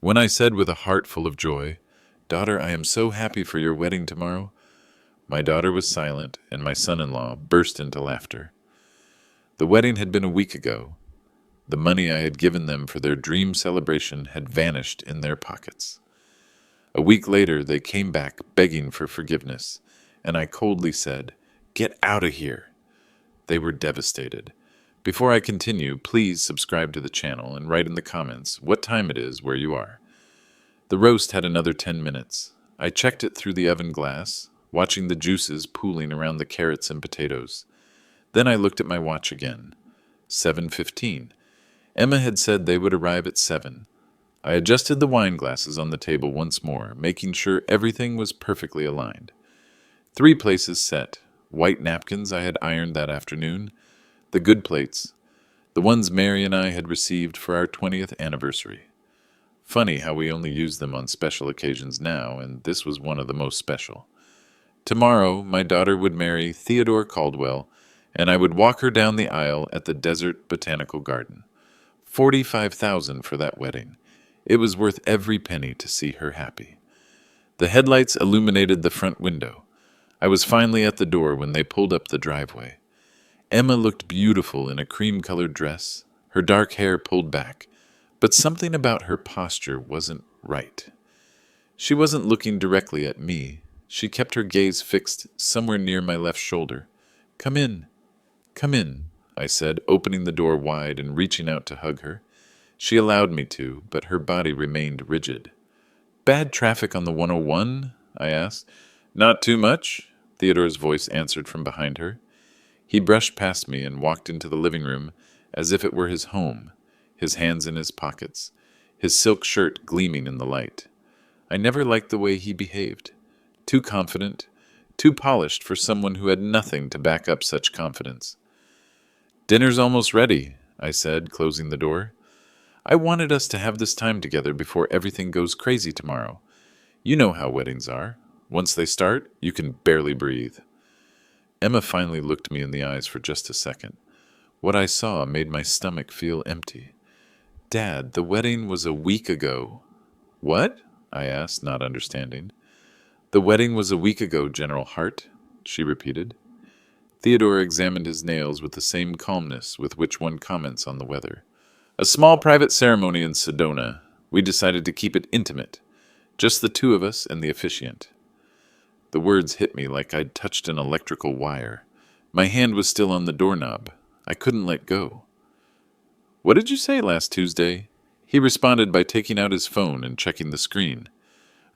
When I said with a heart full of joy, "Daughter, I am so happy for your wedding tomorrow," my daughter was silent, and my son-in-law burst into laughter. The wedding had been a week ago. The money I had given them for their dream celebration had vanished in their pockets. A week later, they came back begging for forgiveness, and I coldly said, "Get out of here." They were devastated. Before I continue, please subscribe to the channel and write in the comments what time it is where you are. The roast had another 10 minutes. I checked it through the oven glass, watching the juices pooling around the carrots and potatoes. Then I looked at my watch again. 7:15. Emma had said they would arrive at 7. I adjusted the wine glasses on the table once more, making sure everything was perfectly aligned. 3 places set. White napkins I had ironed that afternoon. The good plates. The ones Mary and I had received for our 20th anniversary. Funny how we only use them on special occasions now, and this was one of the most special. Tomorrow, my daughter would marry Theodore Caldwell, and I would walk her down the aisle at the Desert Botanical Garden. 45,000 for that wedding. It was worth every penny to see her happy. The headlights illuminated the front window. I was finally at the door when they pulled up the driveway. Emma looked beautiful in a cream-colored dress, her dark hair pulled back, but something about her posture wasn't right. She wasn't looking directly at me. She kept her gaze fixed somewhere near my left shoulder. "Come in. Come in," I said, opening the door wide and reaching out to hug her. She allowed me to, but her body remained rigid. "Bad traffic on the 101?" I asked. "Not too much," Theodore's voice answered from behind her. He brushed past me and walked into the living room as if it were his home, his hands in his pockets, his silk shirt gleaming in the light. I never liked the way he behaved. Too confident, too polished for someone who had nothing to back up such confidence. "Dinner's almost ready," I said, closing the door. "I wanted us to have this time together before everything goes crazy tomorrow. You know how weddings are. Once they start, you can barely breathe." Emma finally looked me in the eyes for just a second. What I saw made my stomach feel empty. "Dad, the wedding was a week ago." "What?" I asked, not understanding. "The wedding was a week ago, General Hart," she repeated. Theodore examined his nails with the same calmness with which one comments on the weather. "A small private ceremony in Sedona. We decided to keep it intimate. Just the two of us and the officiant." The words hit me like I'd touched an electrical wire. My hand was still on the doorknob. I couldn't let go. "What did you say last Tuesday?" He responded by taking out his phone and checking the screen.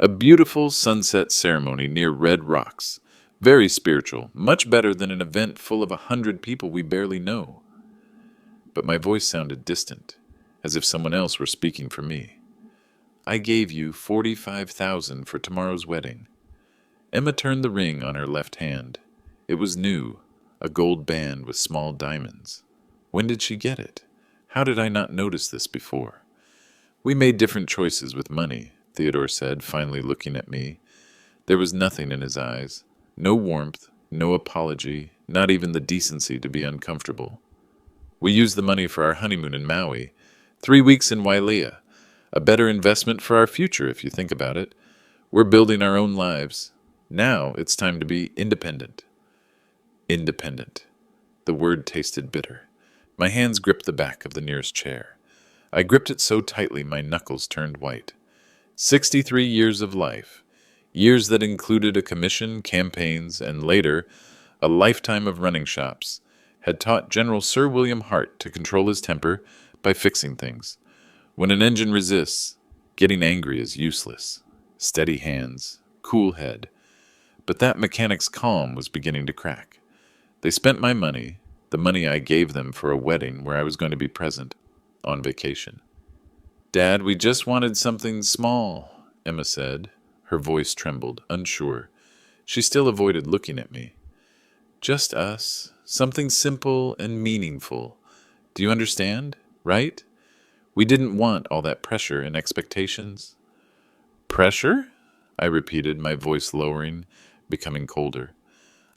"A beautiful sunset ceremony near Red Rocks. Very spiritual, much better than an event full of 100 people we barely know." But my voice sounded distant, as if someone else were speaking for me. "I gave you 45,000 for tomorrow's wedding." Emma turned the ring on her left hand. It was new, a gold band with small diamonds. When did she get it? How did I not notice this before? "We made different choices with money," Theodore said, finally looking at me. There was nothing in his eyes. No warmth, no apology, not even the decency to be uncomfortable. "We used the money for our honeymoon in Maui, 3 weeks in Wailea. A better investment for our future, if you think about it. We're building our own lives. Now it's time to be independent." Independent. The word tasted bitter. My hands gripped the back of the nearest chair. I gripped it so tightly my knuckles turned white. 63 years of life. Years that included a commission, campaigns, and later, a lifetime of running shops, had taught General Sir William Hart to control his temper by fixing things. When an engine resists, getting angry is useless. Steady hands, cool head. But that mechanic's calm was beginning to crack. They spent my money, the money I gave them for a wedding where I was going to be present, on vacation. "Dad, we just wanted something small," Emma said. Her voice trembled, unsure. She still avoided looking at me. "Just us. Something simple and meaningful. Do you understand? Right? We didn't want all that pressure and expectations." "Pressure?" I repeated, my voice lowering, becoming colder.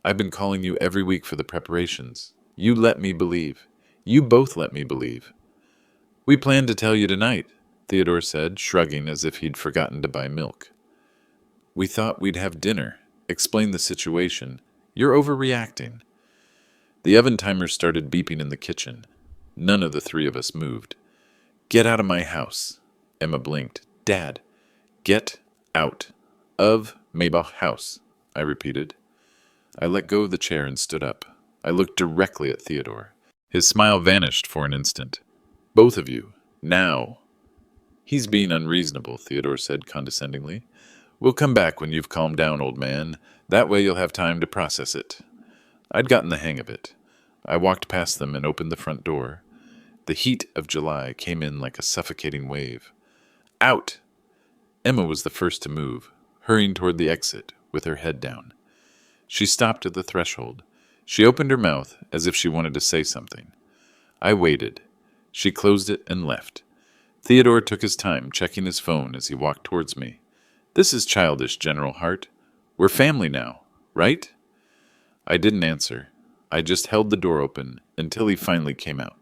"I've been calling you every week for the preparations. You let me believe. You both let me believe. We planned to tell you tonight. Theodore said, shrugging as if he'd forgotten to buy milk. We thought we'd have dinner. Explain the situation. You're overreacting. The oven timer started beeping in the kitchen. None of the three of us moved. Get out of my house. Emma blinked. Dad, get out of Maybach house, I repeated. I let go of the chair and stood up. I looked directly at Theodore. His smile vanished for an instant. Both of you, now. He's being unreasonable, Theodore said condescendingly. We'll come back when you've calmed down, old man. That way you'll have time to process it. I'd gotten the hang of it. I walked past them and opened the front door. The heat of July came in like a suffocating wave. Out! Emma was the first to move, hurrying toward the exit, with her head down. She stopped at the threshold. She opened her mouth as if she wanted to say something. I waited. She closed it and left. Theodore took his time, checking his phone as he walked towards me. This is childish, General Hart. We're family now, right? I didn't answer. I just held the door open until he finally came out.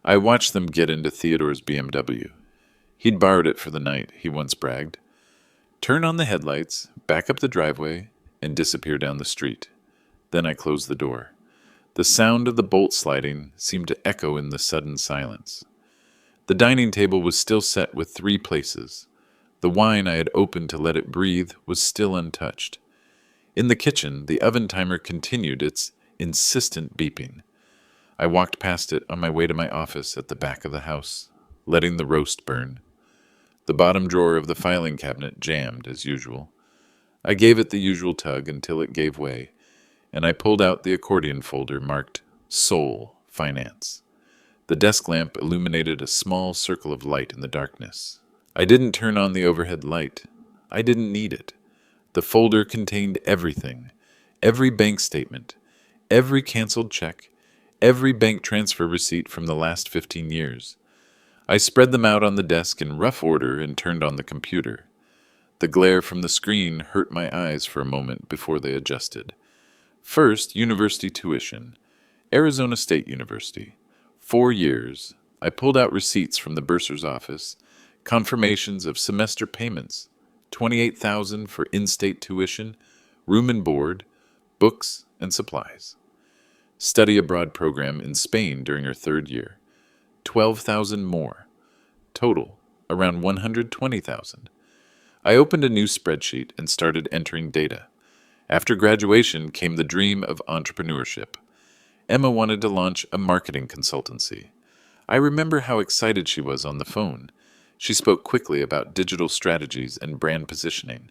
I watched them get into Theodore's BMW. He'd borrowed it for the night, he once bragged. Turn on the headlights, back up the driveway, and disappear down the street. Then I closed the door. The sound of the bolt sliding seemed to echo in the sudden silence. The dining table was still set with 3 places. The wine I had opened to let it breathe was still untouched. In the kitchen, the oven timer continued its insistent beeping. I walked past it on my way to my office at the back of the house, letting the roast burn. The bottom drawer of the filing cabinet jammed, as usual. I gave it the usual tug until it gave way, and I pulled out the accordion folder marked Soul Finance. The desk lamp illuminated a small circle of light in the darkness. I didn't turn on the overhead light. I didn't need it. The folder contained everything. Every bank statement, every canceled check, every bank transfer receipt from the last 15 years. I spread them out on the desk in rough order and turned on the computer. The glare from the screen hurt my eyes for a moment before they adjusted. First, university tuition. Arizona State University. 4 years. I pulled out receipts from the bursar's office, confirmations of semester payments, $28,000 for in-state tuition, room and board, books and supplies. Study abroad program in Spain during her 3rd year, $12,000 more. Total, around $120,000. I opened a new spreadsheet and started entering data. After graduation came the dream of entrepreneurship. Emma wanted to launch a marketing consultancy. I remember how excited she was on the phone. She spoke quickly about digital strategies and brand positioning.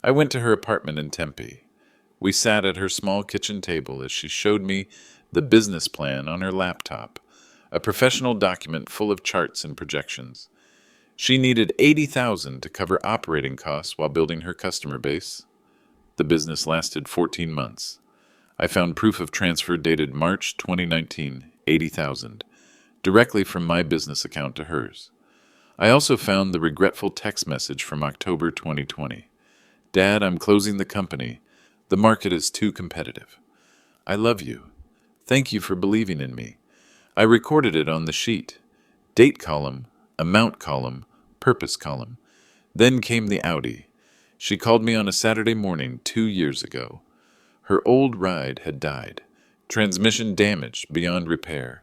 I went to her apartment in Tempe. We sat at her small kitchen table as she showed me the business plan on her laptop, a professional document full of charts and projections. She needed $80,000 to cover operating costs while building her customer base. The business lasted 14 months. I found proof of transfer dated March 2019, $80,000, directly from my business account to hers. I also found the regretful text message from October 2020. Dad, I'm closing the company. The market is too competitive. I love you. Thank you for believing in me. I recorded it on the sheet. Date column, amount column, purpose column. Then came the Audi. She called me on a Saturday morning 2 years ago. Her old ride had died. Transmission damaged beyond repair.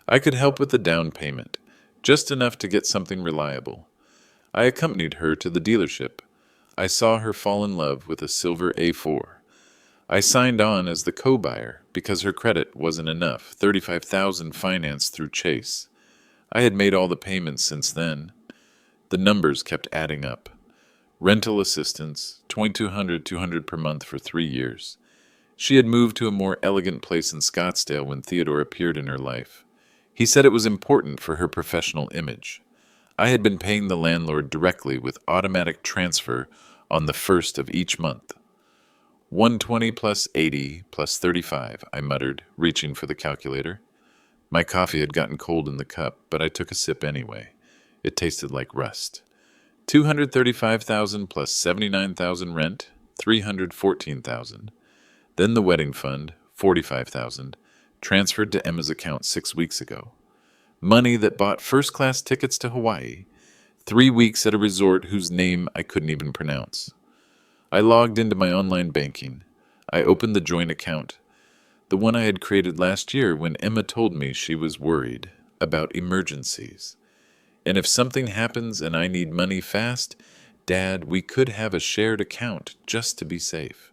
I could help with the down payment, just enough to get something reliable. I accompanied her to the dealership. I saw her fall in love with a silver A4. I signed on as the co-buyer because her credit wasn't enough, $35,000 financed through Chase. I had made all the payments since then. The numbers kept adding up. Rental assistance, $2,200 per month for 3 years. She had moved to a more elegant place in Scottsdale when Theodore appeared in her life. He said it was important for her professional image. I had been paying the landlord directly with automatic transfer on the 1st of each month. 120 plus 80 plus 35, I muttered, reaching for the calculator. My coffee had gotten cold in the cup, but I took a sip anyway. It tasted like rust. $235,000 plus $79,000 rent, $314,000. Then the wedding fund, $45,000, transferred to Emma's account 6 weeks ago. Money that bought first-class tickets to Hawaii. 3 weeks at a resort whose name I couldn't even pronounce. I logged into my online banking. I opened the joint account, the one I had created last year when Emma told me she was worried about emergencies. And if something happens and I need money fast, Dad, we could have a shared account just to be safe.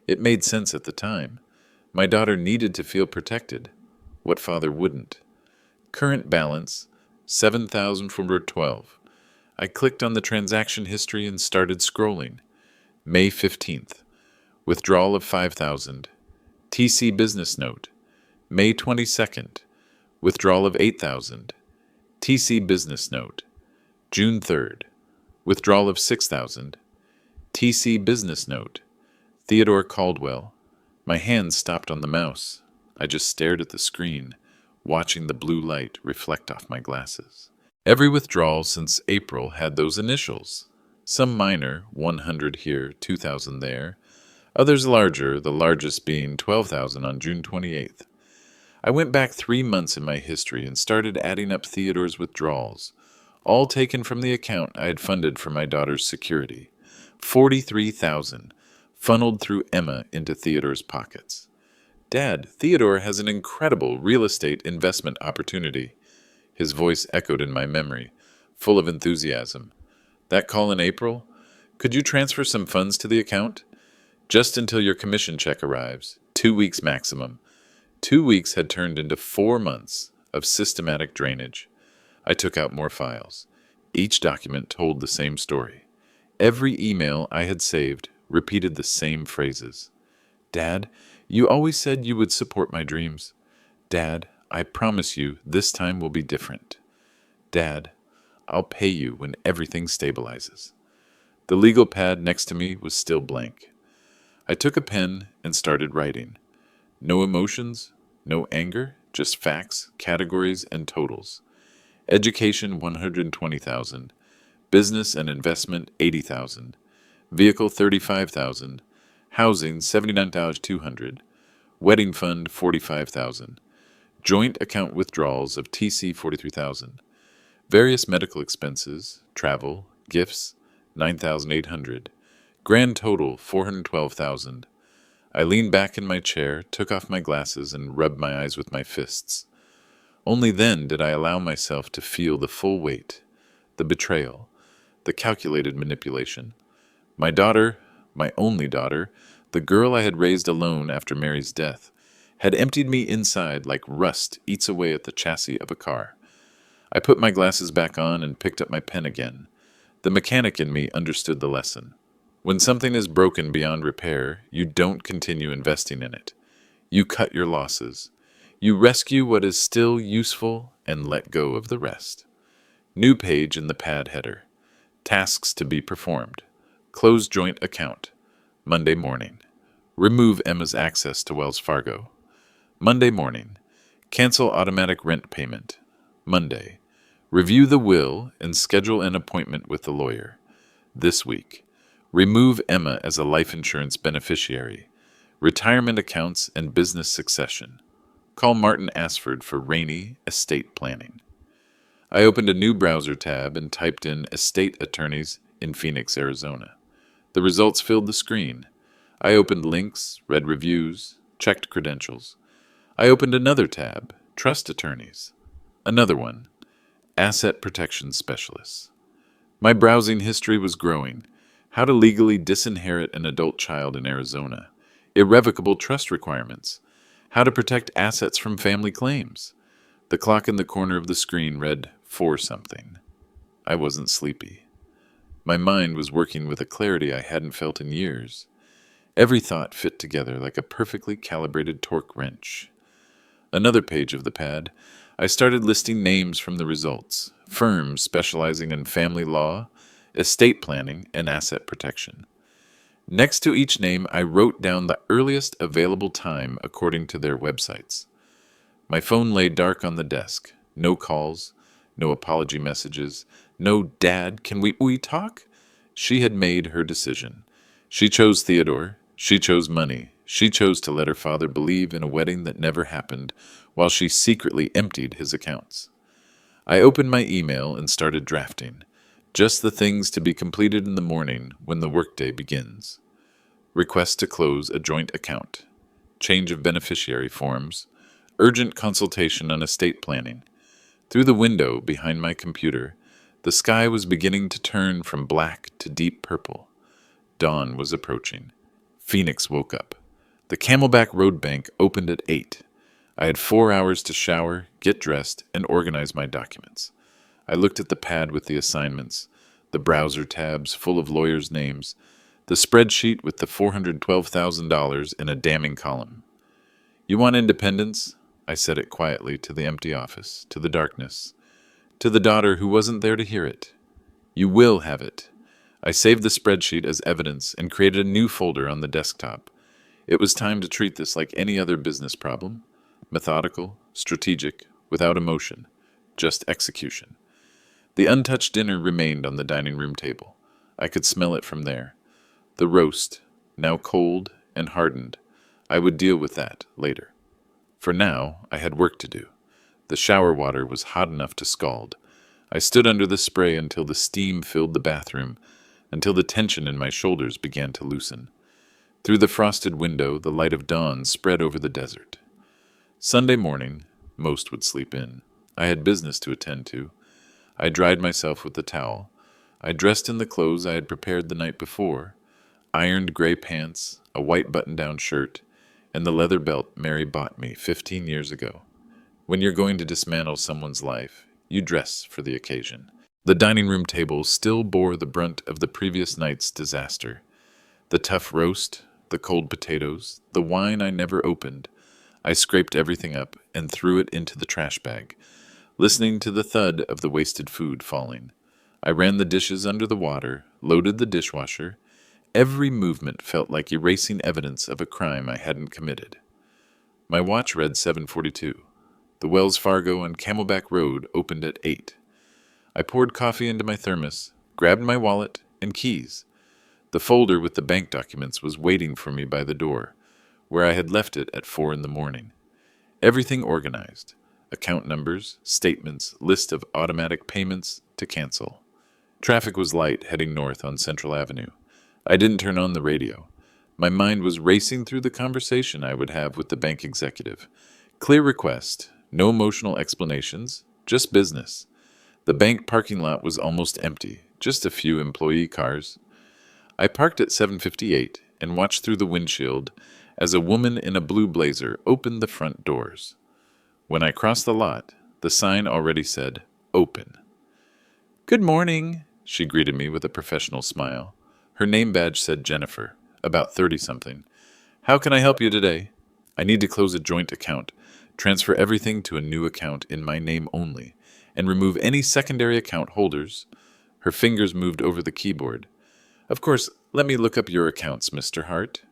It made sense at the time. My daughter needed to feel protected. What father wouldn't? Current balance, 7,412. I clicked on the transaction history and started scrolling. May 15th. Withdrawal of 5,000. TC business note. May 22nd. Withdrawal of 8,000. TC business note. June 3rd. Withdrawal of 6,000. TC business note. Theodore Caldwell. My hand stopped on the mouse. I just stared at the screen, watching the blue light reflect off my glasses. Every withdrawal since April had those initials. Some minor, 100 here, 2,000 there. Others larger, the largest being 12,000 on June 28th. I went back 3 months in my history and started adding up Theodore's withdrawals, all taken from the account I had funded for my daughter's security. 43,000, funneled through Emma into Theodore's pockets. Dad, Theodore has an incredible real estate investment opportunity. His voice echoed in my memory, full of enthusiasm. That call in April? Could you transfer some funds to the account? Just until your commission check arrives. 2 weeks maximum. 2 weeks had turned into 4 months of systematic drainage. I took out more files. Each document told the same story. Every email I had saved repeated the same phrases. Dad, you always said you would support my dreams. Dad, I promise you this time will be different. Dad, I'll pay you when everything stabilizes. The legal pad next to me was still blank. I took a pen and started writing. No emotions, no anger, just facts, categories, and totals. Education, 120,000. Business and investment, 80,000. Vehicle, 35,000. Housing, 79,200. Wedding fund, 45,000. Joint account withdrawals of TC, 43,000. Various medical expenses, travel, gifts, 9,800. Grand total, 412,000. I leaned back in my chair, took off my glasses, and rubbed my eyes with my fists. Only then did I allow myself to feel the full weight, the betrayal, the calculated manipulation. My daughter, my only daughter, the girl I had raised alone after Mary's death, had emptied me inside like rust eats away at the chassis of a car. I put my glasses back on and picked up my pen again. The mechanic in me understood the lesson. When something is broken beyond repair, you don't continue investing in it. You cut your losses. You rescue what is still useful and let go of the rest. New page in the pad header. Tasks to be performed. Close joint account. Monday morning. Remove Emma's access to Wells Fargo. Monday morning. Cancel automatic rent payment. Monday. Review the will and schedule an appointment with the lawyer. This week. Remove Emma as a life insurance beneficiary. Retirement accounts and business succession. Call Martin Asford for Rainey estate planning. I opened a new browser tab and typed in estate attorneys in Phoenix, Arizona. The results filled the screen. I opened links, read reviews, checked credentials. I opened another tab, trust attorneys. Another one, asset protection specialists. My browsing history was growing. How to legally disinherit an adult child in Arizona. Irrevocable trust requirements. How to protect assets from family claims. The clock in the corner of the screen read 4-something. I wasn't sleepy. My mind was working with a clarity I hadn't felt in years. Every thought fit together like a perfectly calibrated torque wrench. Another page of the pad. I started listing names from the results. Firms specializing in family law, estate planning, and asset protection. Next to each name, I wrote down the earliest available time according to their websites. My phone lay dark on the desk. No calls, no apology messages, no "Dad, can we talk?" She had made her decision. She chose Theodore. She chose money. She chose to let her father believe in a wedding that never happened, while she secretly emptied his accounts. I opened my email and started drafting. Just the things to be completed in the morning when the workday begins. Request to close a joint account. Change of beneficiary forms. Urgent consultation on estate planning. Through the window behind my computer, the sky was beginning to turn from black to deep purple. Dawn was approaching. Phoenix woke up. The Camelback Road Bank opened at 8. I had 4 hours to shower, get dressed, and organize my documents. I looked at the pad with the assignments, the browser tabs full of lawyers' names, the spreadsheet with the $412,000 in a damning column. "You want independence?" I said it quietly to the empty office, to the darkness, to the daughter who wasn't there to hear it. "You will have it." I saved the spreadsheet as evidence and created a new folder on the desktop. It was time to treat this like any other business problem. Methodical, strategic, without emotion, just execution. The untouched dinner remained on the dining room table. I could smell it from there. The roast, now cold and hardened. I would deal with that later. For now, I had work to do. The shower water was hot enough to scald. I stood under the spray until the steam filled the bathroom, until the tension in my shoulders began to loosen. Through the frosted window, the light of dawn spread over the desert. Sunday morning, most would sleep in. I had business to attend to. I dried myself with the towel. I dressed in the clothes I had prepared the night before, ironed gray pants, a white button-down shirt, and the leather belt Mary bought me 15 years ago. When you're going to dismantle someone's life, you dress for the occasion. The dining room table still bore the brunt of the previous night's disaster. The tough roast, the cold potatoes, the wine I never opened. I scraped everything up and threw it into the trash bag, listening to the thud of the wasted food falling. I ran the dishes under the water, loaded the dishwasher. Every movement felt like erasing evidence of a crime I hadn't committed. My watch read 7:42. The Wells Fargo on Camelback Road opened at 8. I poured coffee into my thermos, grabbed my wallet and keys. The folder with the bank documents was waiting for me by the door, where I had left it at 4 in the morning. Everything organized. Account numbers, statements, list of automatic payments to cancel. Traffic was light heading north on Central Avenue. I didn't turn on the radio. My mind was racing through the conversation I would have with the bank executive. Clear request, no emotional explanations, just business. The bank parking lot was almost empty, just a few employee cars. I parked at 7:58 and watched through the windshield as a woman in a blue blazer opened the front doors. When I crossed the lot, the sign already said, "Open." "Good morning," she greeted me with a professional smile. Her name badge said Jennifer, about 30-something. "How can I help you today?" "I need to close a joint account, transfer everything to a new account in my name only, and remove any secondary account holders." Her fingers moved over the keyboard. "Of course, let me look up your accounts, Mr. Hart."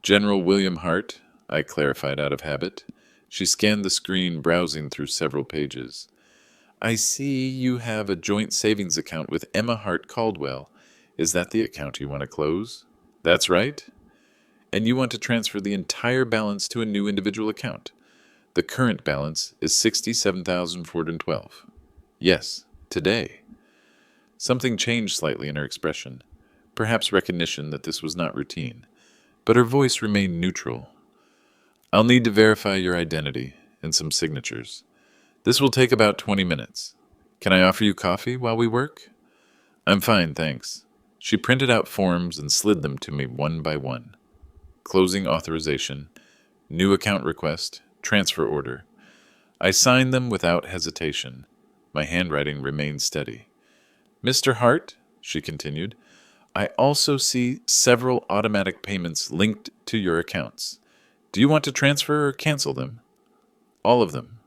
"General William Hart," I clarified out of habit. She scanned the screen, browsing through several pages. "I see you have a joint savings account with Emma Hart Caldwell. Is that the account you want to close?" "That's right." "And you want to transfer the entire balance to a new individual account? The current balance is $67,412. "Yes, today." Something changed slightly in her expression, perhaps recognition that this was not routine, but her voice remained neutral. "I'll need to verify your identity and some signatures. This will take about 20 minutes. Can I offer you coffee while we work?" "I'm fine, thanks." She printed out forms and slid them to me one by one. Closing authorization, new account request, transfer order. I signed them without hesitation. My handwriting remained steady. "Mr. Hart," she continued, "I also see several automatic payments linked to your accounts. Do you want to transfer or cancel them?" "All of them."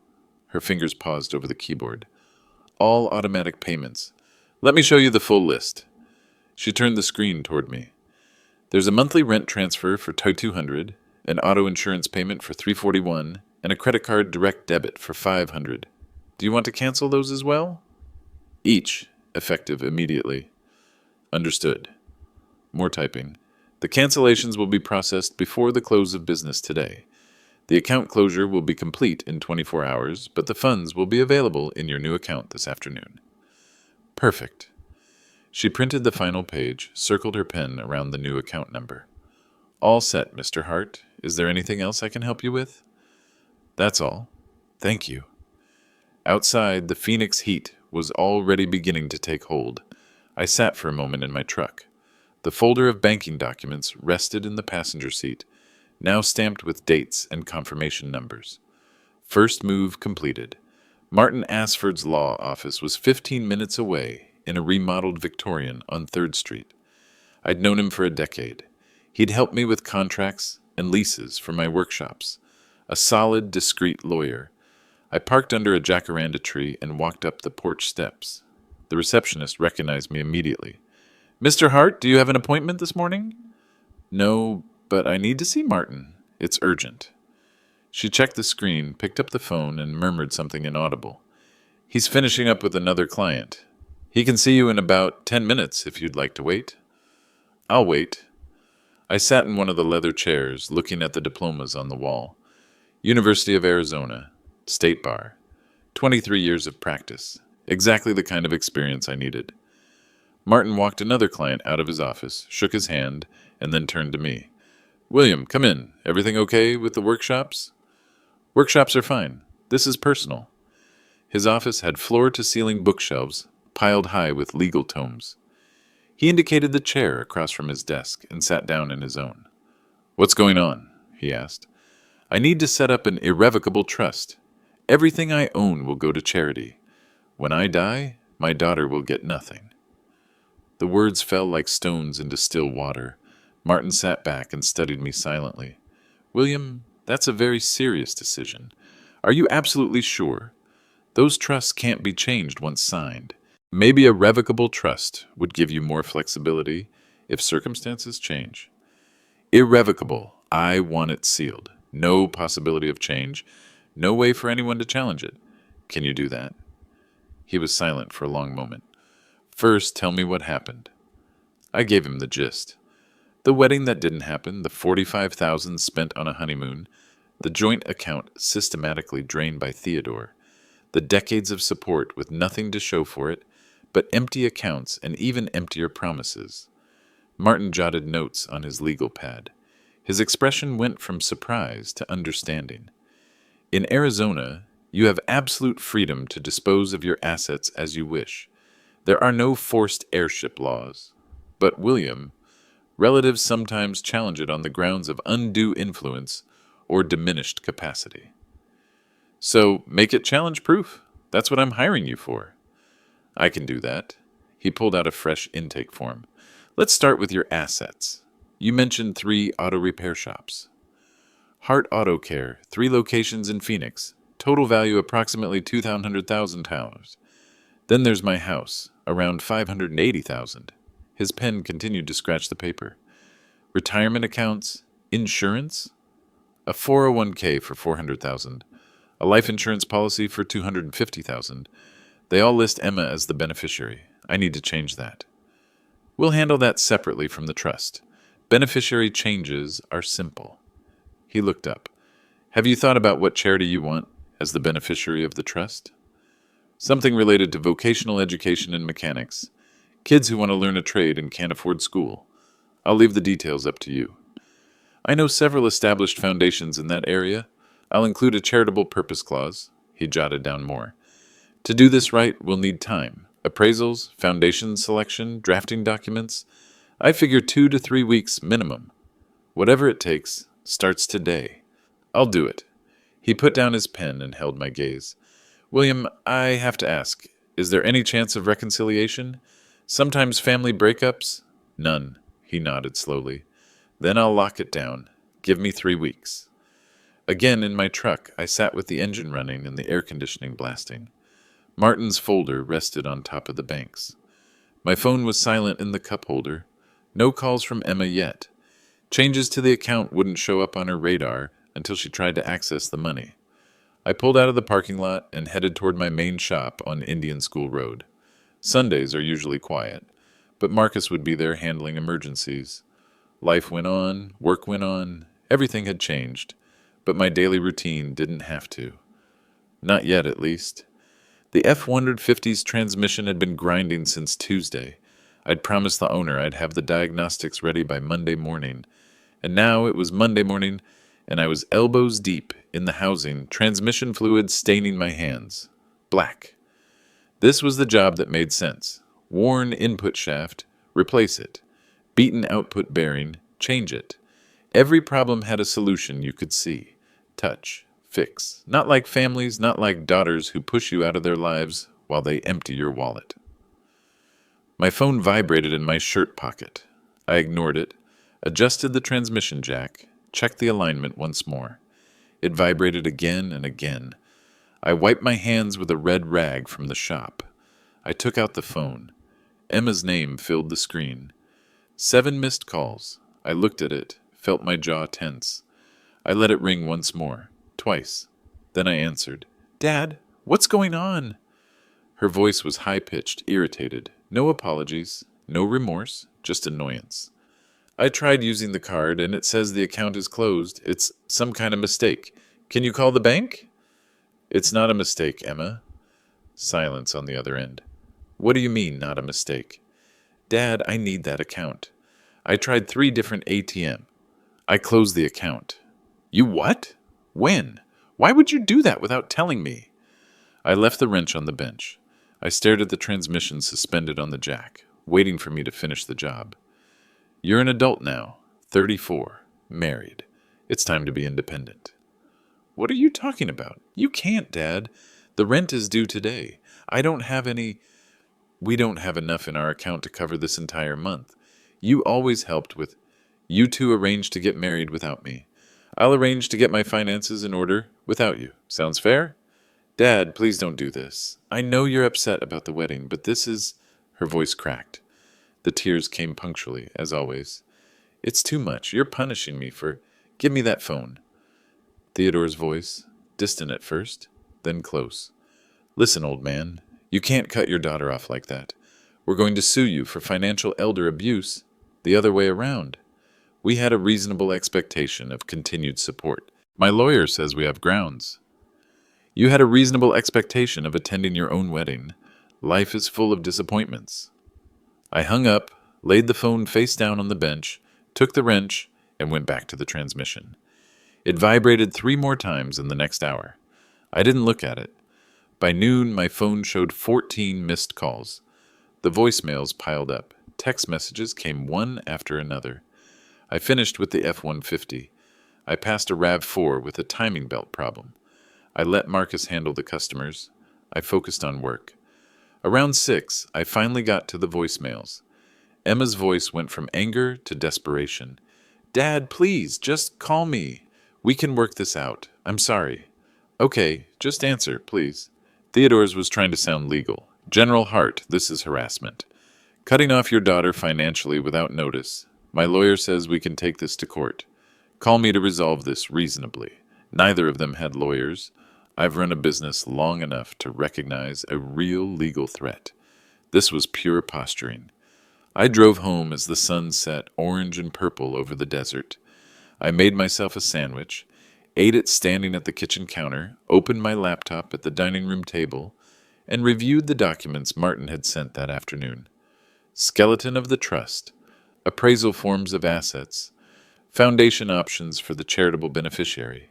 Her fingers paused over the keyboard. "All automatic payments. Let me show you the full list." She turned the screen toward me. "There's a monthly rent transfer for $200, an auto insurance payment for $341, and a credit card direct debit for $500. Do you want to cancel those as well?" "Each, effective immediately." "Understood." More typing. "The cancellations will be processed before the close of business today. The account closure will be complete in 24 hours, but the funds will be available in your new account this afternoon." Perfect. She printed the final page, circled her pen around the new account number. All set, Mr. Hart. Is there anything else I can help you with? That's all. Thank you. Outside, the Phoenix heat was already beginning to take hold. I sat for a moment in my truck. The folder of banking documents rested in the passenger seat, now stamped with dates and confirmation numbers. First move completed. Martin Asford's law office was 15 minutes away in a remodeled Victorian on 3rd Street. I'd known him for a decade. He'd helped me with contracts and leases for my workshops. A solid, discreet lawyer. I parked under a jacaranda tree and walked up the porch steps. The receptionist recognized me immediately. Mr. Hart, do you have an appointment this morning? No, but I need to see Martin. It's urgent. She checked the screen, picked up the phone, and murmured something inaudible. He's finishing up with another client. He can see you in about 10 minutes if you'd like to wait. I'll wait. I sat in one of the leather chairs, looking at the diplomas on the wall. University of Arizona, State Bar. 23 years of practice. Exactly the kind of experience I needed. Martin walked another client out of his office, shook his hand, and then turned to me. William, come in. Everything okay with the workshops? Workshops are fine. This is personal. His office had floor-to-ceiling bookshelves piled high with legal tomes. He indicated the chair across from his desk and sat down in his own. What's going on? He asked. I need to set up an irrevocable trust. Everything I own will go to charity. When I die, my daughter will get nothing. The words fell like stones into still water. Martin sat back and studied me silently. William, that's a very serious decision. Are you absolutely sure? Those trusts can't be changed once signed. Maybe a revocable trust would give you more flexibility if circumstances change. Irrevocable. I want it sealed. No possibility of change. No way for anyone to challenge it. Can you do that? He was silent for a long moment. First, tell me what happened. I gave him the gist. The wedding that didn't happen, the $45,000 spent on a honeymoon, the joint account systematically drained by Theodore, the decades of support with nothing to show for it, but empty accounts and even emptier promises. Martin jotted notes on his legal pad. His expression went from surprise to understanding. In Arizona, you have absolute freedom to dispose of your assets as you wish. There are no forced heirship laws. But William, relatives sometimes challenge it on the grounds of undue influence or diminished capacity. So make it challenge-proof. That's what I'm hiring you for. I can do that. He pulled out a fresh intake form. Let's start with your assets. You mentioned 3 auto repair shops. Hart Auto Care, 3 locations in Phoenix. Total value approximately $200,000. Then there's my house, around $580,000. His pen continued to scratch the paper. Retirement accounts, insurance, a 401k for $400,000, a life insurance policy for $250,000. They all list Emma as the beneficiary. I need to change that. We'll handle that separately from the trust. Beneficiary changes are simple. He looked up. Have you thought about what charity you want as the beneficiary of the trust? Something related to vocational education and mechanics. Kids who want to learn a trade and can't afford school. I'll leave the details up to you. I know several established foundations in that area. I'll include a charitable purpose clause. He jotted down more. To do this right, we'll need time. Appraisals, foundation selection, drafting documents. I figure 2 to 3 weeks minimum. Whatever it takes, starts today. I'll do it. He put down his pen and held my gaze. William, I have to ask, is there any chance of reconciliation? Sometimes family breakups? None. He nodded slowly. Then I'll lock it down. Give me 3 weeks. Again in my truck, I sat with the engine running and the air conditioning blasting. Martin's folder rested on top of the banks. My phone was silent in the cup holder. No calls from Emma yet. Changes to the account wouldn't show up on her radar until she tried to access the money. I pulled out of the parking lot and headed toward my main shop on Indian School Road. Sundays are usually quiet, but Marcus would be there handling emergencies. Life went on, work went on, everything had changed, but my daily routine didn't have to. Not yet, at least. The F-150's transmission had been grinding since Tuesday. I'd promised the owner I'd have the diagnostics ready by Monday morning, and now it was Monday morning, and I was elbows deep in the housing, transmission fluid staining my hands. Black. This was the job that made sense. Worn input shaft, replace it. Beaten output bearing, change it. Every problem had a solution you could see. Touch. Fix. Not like families, not like daughters who push you out of their lives while they empty your wallet. My phone vibrated in my shirt pocket. I ignored it, adjusted the transmission jack, checked the alignment once more. It vibrated again and again. I wiped my hands with a red rag from the shop. I took out the phone. Emma's name filled the screen. 7 missed calls. I looked at it, felt my jaw tense. I let it ring once more, twice. Then I answered. "Dad, what's going on?" Her voice was high-pitched, irritated. No apologies, no remorse, just annoyance. "I tried using the card, and it says the account is closed. It's some kind of mistake. Can you call the bank?" "It's not a mistake, Emma." Silence on the other end. "What do you mean, not a mistake?" "Dad, I need that account. I tried 3 different ATM. I closed the account." "You what? When? Why would you do that without telling me?" I left the wrench on the bench. I stared at the transmission suspended on the jack, waiting for me to finish the job. "You're an adult now, 34, married. It's time to be independent." "What are you talking about? You can't, Dad. The rent is due today. I don't have any... We don't have enough in our account to cover this entire month. You always helped with... You two arranged to get married without me. I'll arrange to get my finances in order without you. Sounds fair?" "Dad, please don't do this. I know you're upset about the wedding, but this is..." Her voice cracked. The tears came punctually, as always. "It's too much. You're punishing me for... Give me that phone." Theodore's voice, distant at first, then close. "Listen, old man, you can't cut your daughter off like that. We're going to sue you for financial elder abuse, the other way around. We had a reasonable expectation of continued support. My lawyer says we have grounds. You had a reasonable expectation of attending your own wedding. Life is full of disappointments." I hung up, laid the phone face down on the bench, took the wrench, and went back to the transmission. It vibrated 3 more times in the next hour. I didn't look at it. By noon, my phone showed 14 missed calls. The voicemails piled up. Text messages came one after another. I finished with the F-150. I passed a RAV4 with a timing belt problem. I let Marcus handle the customers. I focused on work. Around 6, I finally got to the voicemails. Emma's voice went from anger to desperation. "Dad, please, just call me. We can work this out. I'm sorry." "Okay, just answer, please." Theodore's was trying to sound legal. "General Hart, this is harassment. Cutting off your daughter financially without notice. My lawyer says we can take this to court. Call me to resolve this reasonably." Neither of them had lawyers. I've run a business long enough to recognize a real legal threat. This was pure posturing. I drove home as the sun set orange and purple over the desert. I made myself a sandwich, ate it standing at the kitchen counter, opened my laptop at the dining room table, and reviewed the documents Martin had sent that afternoon. Skeleton of the trust, appraisal forms of assets, foundation options for the charitable beneficiary.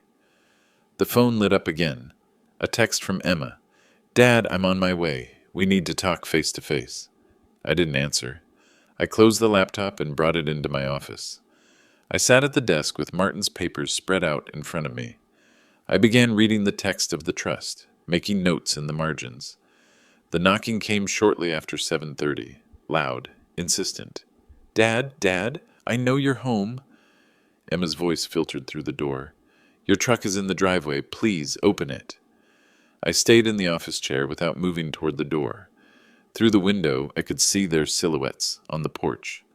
The phone lit up again. A text from Emma. "Dad, I'm on my way. We need to talk face to face." I didn't answer. I closed the laptop and brought it into my office. I sat at the desk with Martin's papers spread out in front of me. I began reading the text of the trust, making notes in the margins. The knocking came shortly after 7:30, loud, insistent. Dad, I know you're home." Emma's voice filtered through the door. "Your truck is in the driveway. Please open it." I stayed in the office chair without moving toward the door. Through the window, I could see their silhouettes on the porch.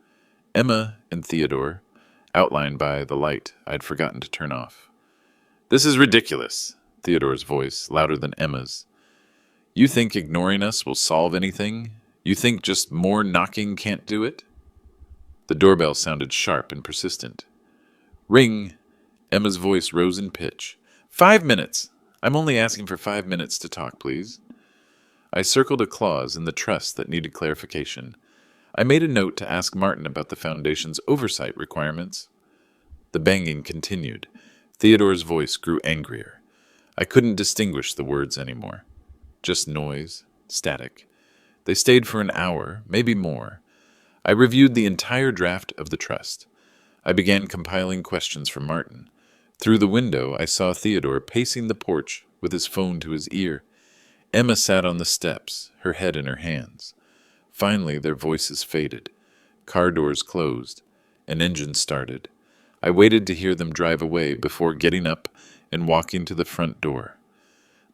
Emma and Theodore, outlined by the light I'd forgotten to turn off. "This is ridiculous," Theodore's voice, louder than Emma's. "You think ignoring us will solve anything? You think just more knocking can't do it?" The doorbell sounded sharp and persistent. "Ring." Emma's voice rose in pitch. 5 minutes. I'm only asking for 5 minutes to talk, please." I circled a clause in the trust that needed clarification. I made a note to ask Martin about the Foundation's oversight requirements. The banging continued. Theodore's voice grew angrier. I couldn't distinguish the words anymore. Just noise, static. They stayed for an hour, maybe more. I reviewed the entire draft of the trust. I began compiling questions for Martin. Through the window, I saw Theodore pacing the porch with his phone to his ear. Emma sat on the steps, her head in her hands. Finally, their voices faded. Car doors closed. An engine started. I waited to hear them drive away before getting up and walking to the front door.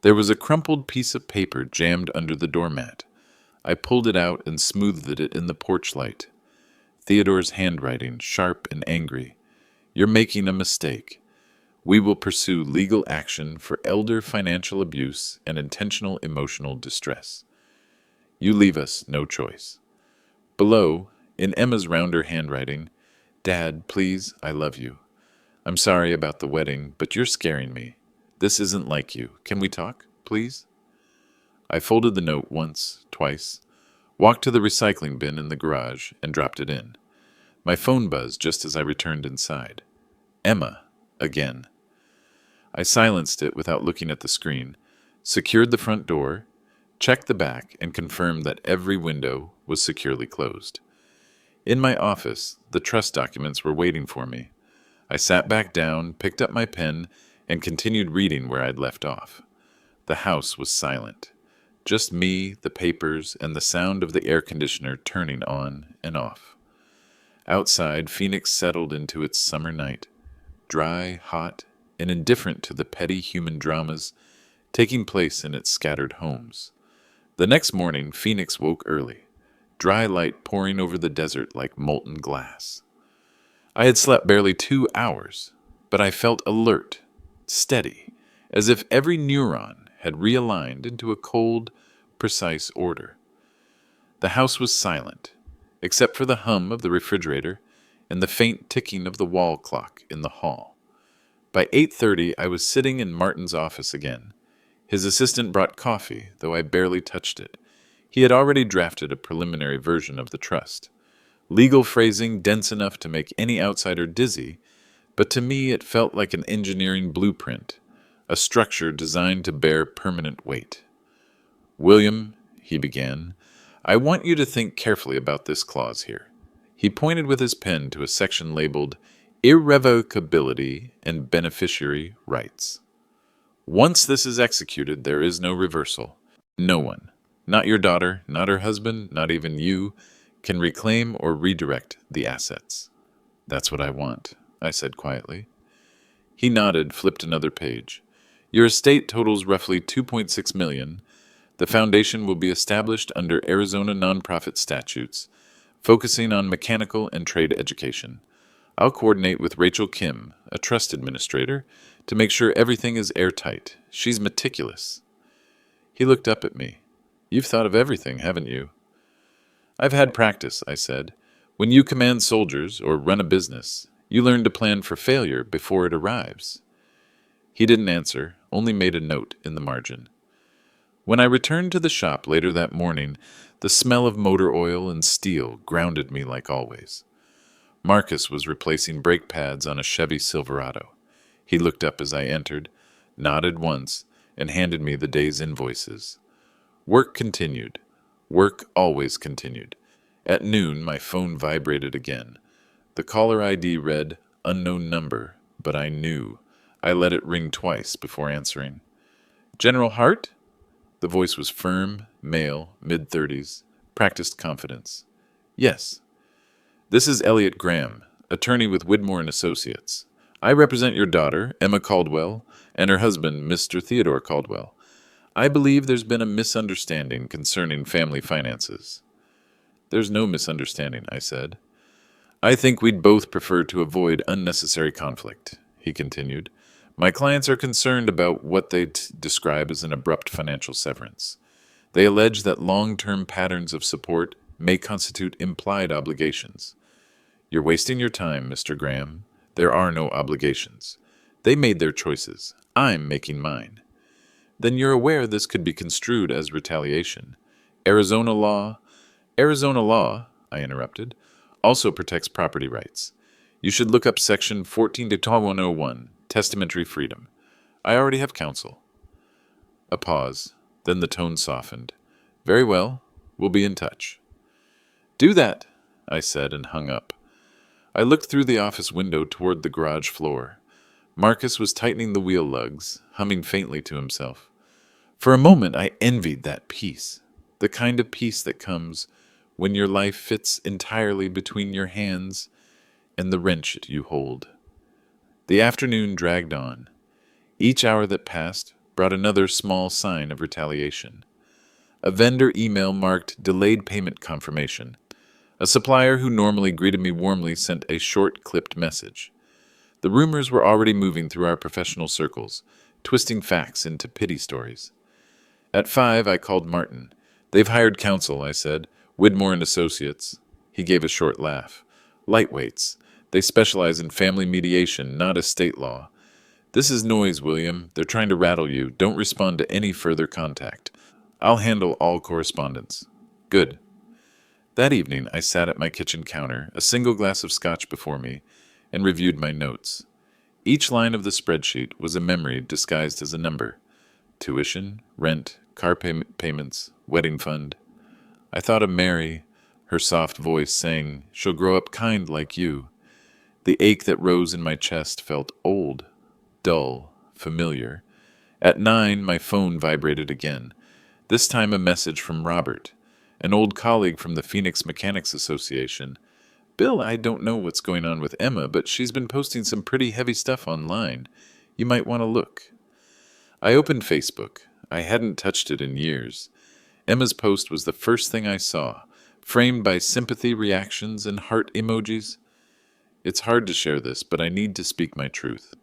There was a crumpled piece of paper jammed under the doormat. I pulled it out and smoothed it in the porch light. Theodore's handwriting, sharp and angry. "You're making a mistake. We will pursue legal action for elder financial abuse and intentional emotional distress. You leave us no choice." Below, in Emma's rounder handwriting, "Dad, please, I love you. I'm sorry about the wedding, but you're scaring me. This isn't like you. Can we talk, please?" I folded the note once, twice, walked to the recycling bin in the garage, and dropped it in. My phone buzzed just as I returned inside. Emma, again. I silenced it without looking at the screen, secured the front door, checked the back, and confirmed that every window was securely closed. In my office, the trust documents were waiting for me. I sat back down, picked up my pen, and continued reading where I'd left off. The house was silent. Just me, the papers, and the sound of the air conditioner turning on and off. Outside, Phoenix settled into its summer night, dry, hot, and indifferent to the petty human dramas taking place in its scattered homes. The next morning, Phoenix woke early, dry light pouring over the desert like molten glass. I had slept barely 2 hours, but I felt alert, steady, as if every neuron had realigned into a cold, precise order. The house was silent, except for the hum of the refrigerator and the faint ticking of the wall clock in the hall. By 8:30, I was sitting in Martin's office again. His assistant brought coffee, though I barely touched it. He had already drafted a preliminary version of the trust. Legal phrasing dense enough to make any outsider dizzy, but to me it felt like an engineering blueprint, a structure designed to bear permanent weight. "William," he began, "I want you to think carefully about this clause here." He pointed with his pen to a section labeled Irrevocability and Beneficiary Rights. "Once this is executed, there is no reversal. No one, not your daughter, not her husband, not even you, can reclaim or redirect the assets." "That's what I want," I said quietly. He nodded, flipped another page. "Your estate totals roughly $2.6 million. The foundation will be established under Arizona nonprofit statutes, focusing on mechanical and trade education. I'll coordinate with Rachel Kim, a trust administrator, to make sure everything is airtight. She's meticulous." He looked up at me. "You've thought of everything, haven't you?" "I've had practice," I said. "When you command soldiers or run a business, you learn to plan for failure before it arrives." He didn't answer, only made a note in the margin. When I returned to the shop later that morning, the smell of motor oil and steel grounded me like always. Marcus was replacing brake pads on a Chevy Silverado. He looked up as I entered, nodded once, and handed me the day's invoices. Work continued. Work always continued. At noon, my phone vibrated again. The caller ID read, "Unknown number," but I knew. I let it ring twice before answering. "General Hart?" The voice was firm, male, mid-30s, practiced confidence. "Yes." "This is Elliot Graham, attorney with Widmore and Associates. I represent your daughter, Emma Caldwell, and her husband, Mr. Theodore Caldwell. I believe there's been a misunderstanding concerning family finances." "There's no misunderstanding," I said. "I think we'd both prefer to avoid unnecessary conflict," he continued. "My clients are concerned about what they describe as an abrupt financial severance. They allege that long-term patterns of support may constitute implied obligations. You're wasting your time, Mr. Graham. There are no obligations. They made their choices. I'm making mine." "Then you're aware this could be construed as retaliation. Arizona law, I interrupted, also protects property rights. You should look up Section 14-101, Testamentary Freedom. I already have counsel. A pause, then the tone softened. Very well, we'll be in touch. Do that, I said and hung up. I looked through the office window toward the garage floor. Marcus was tightening the wheel lugs, humming faintly to himself. For a moment I envied that peace, the kind of peace that comes when your life fits entirely between your hands and the wrench you hold. The afternoon dragged on. Each hour that passed brought another small sign of retaliation. A vendor email marked delayed payment confirmation. A supplier who normally greeted me warmly sent a short, clipped message. The rumors were already moving through our professional circles, twisting facts into pity stories. At 5, I called Martin. They've hired counsel, I said. Widmore and Associates. He gave a short laugh. Lightweights. They specialize in family mediation, not estate law. This is noise, William. They're trying to rattle you. Don't respond to any further contact. I'll handle all correspondence. Good. That evening, I sat at my kitchen counter, a single glass of scotch before me, and reviewed my notes. Each line of the spreadsheet was a memory disguised as a number. Tuition, rent, car payments, wedding fund. I thought of Mary, her soft voice saying, "She'll grow up kind like you." The ache that rose in my chest felt old, dull, familiar. At 9, my phone vibrated again. This time a message from Robert, an old colleague from the Phoenix Mechanics Association. Bill, I don't know what's going on with Emma, but she's been posting some pretty heavy stuff online. You might want to look. I opened Facebook. I hadn't touched it in years. Emma's post was the first thing I saw, framed by sympathy reactions and heart emojis. It's hard to share this, but I need to speak my truth.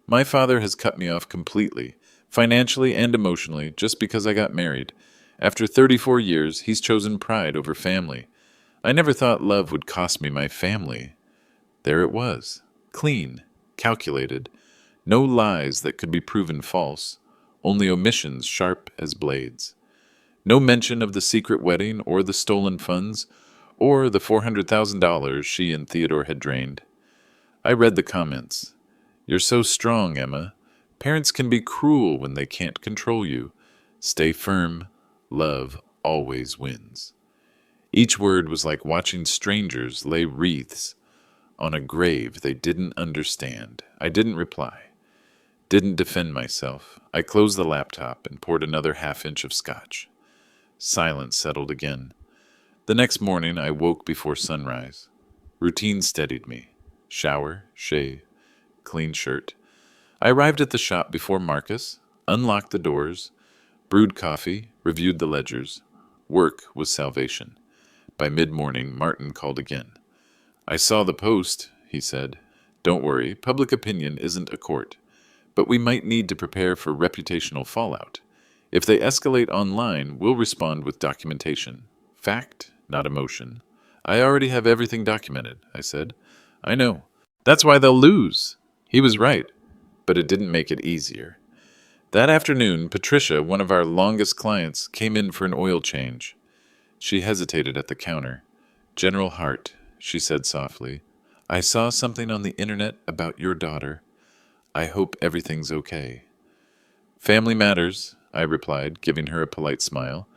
My father has cut me off completely, financially and emotionally, just because I got married. After 34 years, he's chosen pride over family. I never thought love would cost me my family. There it was, clean, calculated, no lies that could be proven false, only omissions sharp as blades. No mention of the secret wedding or the stolen funds or the $400,000 she and Theodore had drained. I read the comments. You're so strong, Emma. Parents can be cruel when they can't control you. Stay firm. Love always wins. Each word was like watching strangers lay wreaths on a grave they didn't understand. I didn't reply. Didn't defend myself. I closed the laptop and poured another half-inch of scotch. Silence settled again. The next morning I woke before sunrise. Routine steadied me. Shower, shave, clean shirt. I arrived at the shop before Marcus, unlocked the doors, brewed coffee, reviewed the ledgers. Work was salvation. By mid-morning, Martin called again. I saw the post, he said. Don't worry, public opinion isn't a court. But we might need to prepare for reputational fallout. If they escalate online, we'll respond with documentation. Fact, not emotion. I already have everything documented, I said. I know. That's why they'll lose. He was right. But it didn't make it easier. That afternoon, Patricia, one of our longest clients, came in for an oil change. She hesitated at the counter. General Hart, she said softly, I saw something on the internet about your daughter. I hope everything's okay. Family matters, I replied, giving her a polite smile.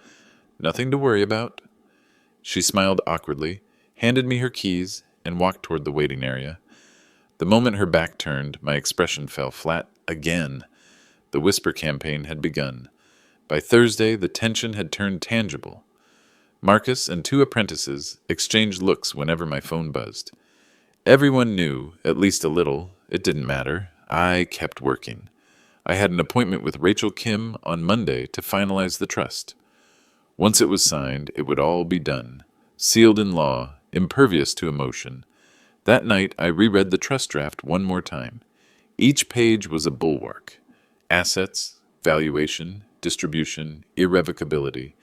Nothing to worry about. She smiled awkwardly, handed me her keys, and walked toward the waiting area. The moment her back turned, my expression fell flat again. The whisper campaign had begun. By Thursday, the tension had turned tangible. Marcus and 2 apprentices exchanged looks whenever my phone buzzed. Everyone knew, at least a little, it didn't matter. I kept working. I had an appointment with Rachel Kim on Monday to finalize the trust. Once it was signed, it would all be done, sealed in law, impervious to emotion. That night, I reread the trust draft one more time. Each page was a bulwark. Assets, valuation, distribution, irrevocability.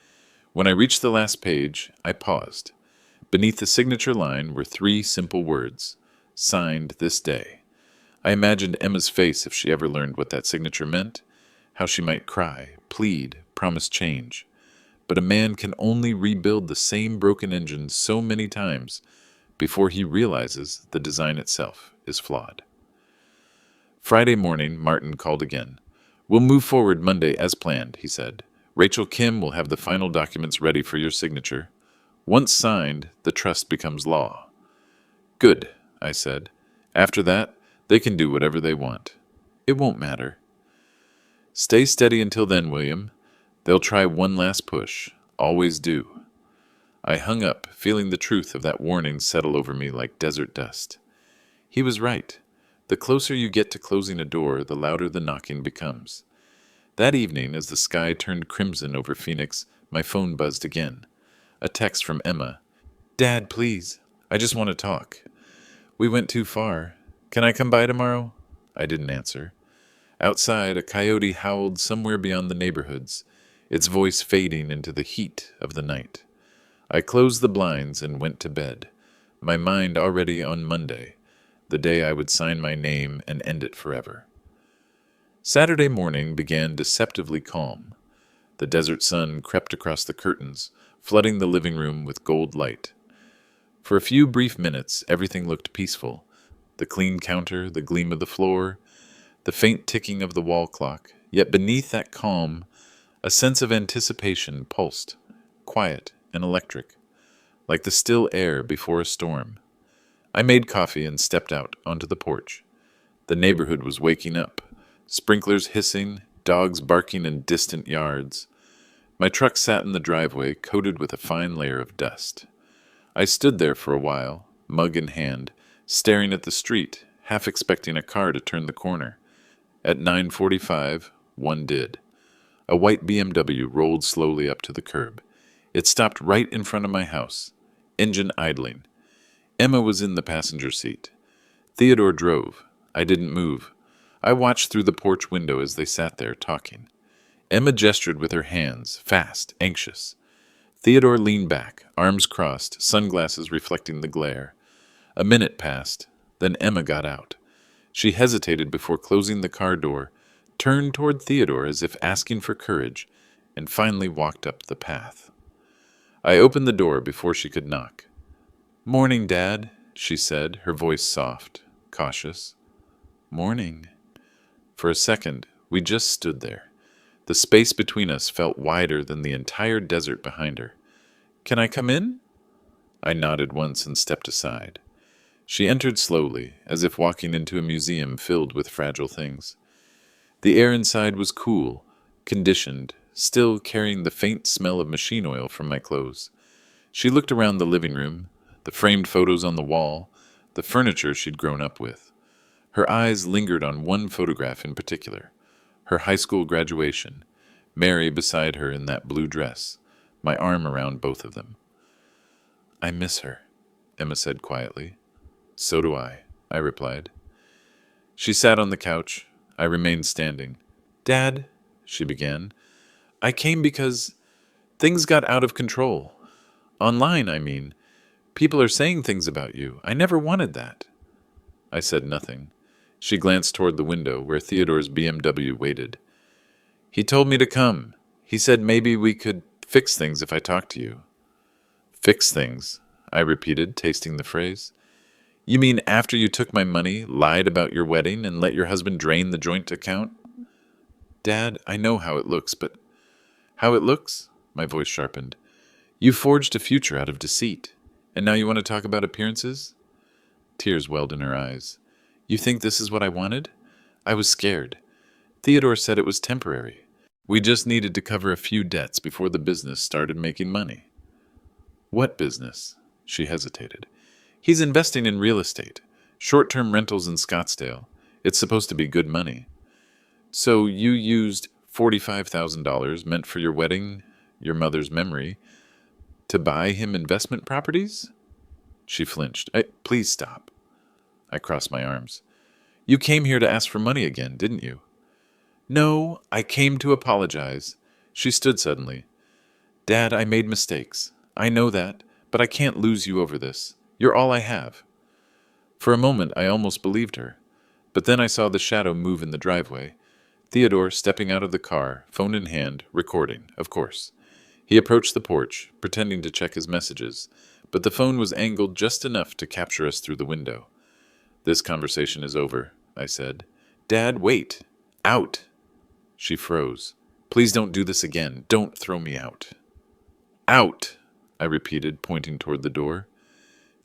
When I reached the last page, I paused. Beneath the signature line were 3 simple words, signed this day. I imagined Emma's face if she ever learned what that signature meant, how she might cry, plead, promise change. but a man can only rebuild the same broken engine so many times before he realizes the design itself is flawed. Friday morning, Martin called again. "We'll move forward Monday as planned," he said. "Rachel Kim will have the final documents ready for your signature. Once signed, the trust becomes law." "Good," I said. "After that, they can do whatever they want. It won't matter." "Stay steady until then, William. They'll try one last push. Always do." I hung up, feeling the truth of that warning settle over me like desert dust. He was right. The closer you get to closing a door, the louder the knocking becomes. That evening, as the sky turned crimson over Phoenix, my phone buzzed again. A text from Emma. "Dad, please. I just want to talk. We went too far. Can I come by tomorrow?" I didn't answer. Outside, a coyote howled somewhere beyond the neighborhoods, its voice fading into the heat of the night. I closed the blinds and went to bed, my mind already on Monday, the day I would sign my name and end it forever. Saturday morning began deceptively calm. The desert sun crept across the curtains, flooding the living room with gold light. For a few brief minutes, everything looked peaceful. The clean counter, the gleam of the floor, the faint ticking of the wall clock. Yet beneath that calm, a sense of anticipation pulsed, quiet and electric, like the still air before a storm. I made coffee and stepped out onto the porch. The neighborhood was waking up, sprinklers hissing, dogs barking in distant yards. My truck sat in the driveway, coated with a fine layer of dust. I stood there for a while, mug in hand, staring at the street, half expecting a car to turn the corner. At 9:45, one did. A white BMW rolled slowly up to the curb. It stopped right in front of my house, engine idling. Emma was in the passenger seat. Theodore drove. I didn't move. I watched through the porch window as they sat there talking. Emma gestured with her hands, fast, anxious. Theodore leaned back, arms crossed, sunglasses reflecting the glare. A minute passed, then Emma got out. She hesitated before closing the car door, turned toward Theodore as if asking for courage, and finally walked up the path. I opened the door before she could knock. "Morning, Dad," she said, her voice soft, cautious. "Morning." For a second, we just stood there. The space between us felt wider than the entire desert behind her. "Can I come in?" I nodded once and stepped aside. She entered slowly, as if walking into a museum filled with fragile things. The air inside was cool, conditioned, still carrying the faint smell of machine oil from my clothes. She looked around the living room, the framed photos on the wall, the furniture she'd grown up with. Her eyes lingered on one photograph in particular, her high school graduation, Mary beside her in that blue dress, my arm around both of them. "I miss her," Emma said quietly. "So do I replied. She sat on the couch. I remained standing. "Dad," she began, "I came because things got out of control. Online, I mean. People are saying things about you. I never wanted that." I said nothing. She glanced toward the window where Theodore's BMW waited. "He told me to come. He said maybe we could fix things if I talked to you." "Fix things," I repeated, tasting the phrase. "You mean after you took my money, lied about your wedding, and let your husband drain the joint account?" "Dad, I know how it looks, but—" "How it looks?" My voice sharpened. "You forged a future out of deceit, and now you want to talk about appearances?" Tears welled in her eyes. "You think this is what I wanted? I was scared. Theodore said it was temporary. We just needed to cover a few debts before the business started making money." "What business?" She hesitated. "He's investing in real estate, short-term rentals in Scottsdale. It's supposed to be good money." "So you used $45,000 meant for your wedding, your mother's memory, to buy him investment properties?" She flinched. Please stop." I crossed my arms. "You came here to ask for money again, didn't you?" "No, I came to apologize." She stood suddenly. "Dad, I made mistakes. I know that, but I can't lose you over this. You're all I have." For a moment, I almost believed her. But then I saw the shadow move in the driveway. Theodore stepping out of the car, phone in hand, recording, of course. He approached the porch, pretending to check his messages, but the phone was angled just enough to capture us through the window. "This conversation is over," I said. "Dad, wait! Out!" She froze. "Please don't do this again. Don't throw me out." "Out!" I repeated, pointing toward the door.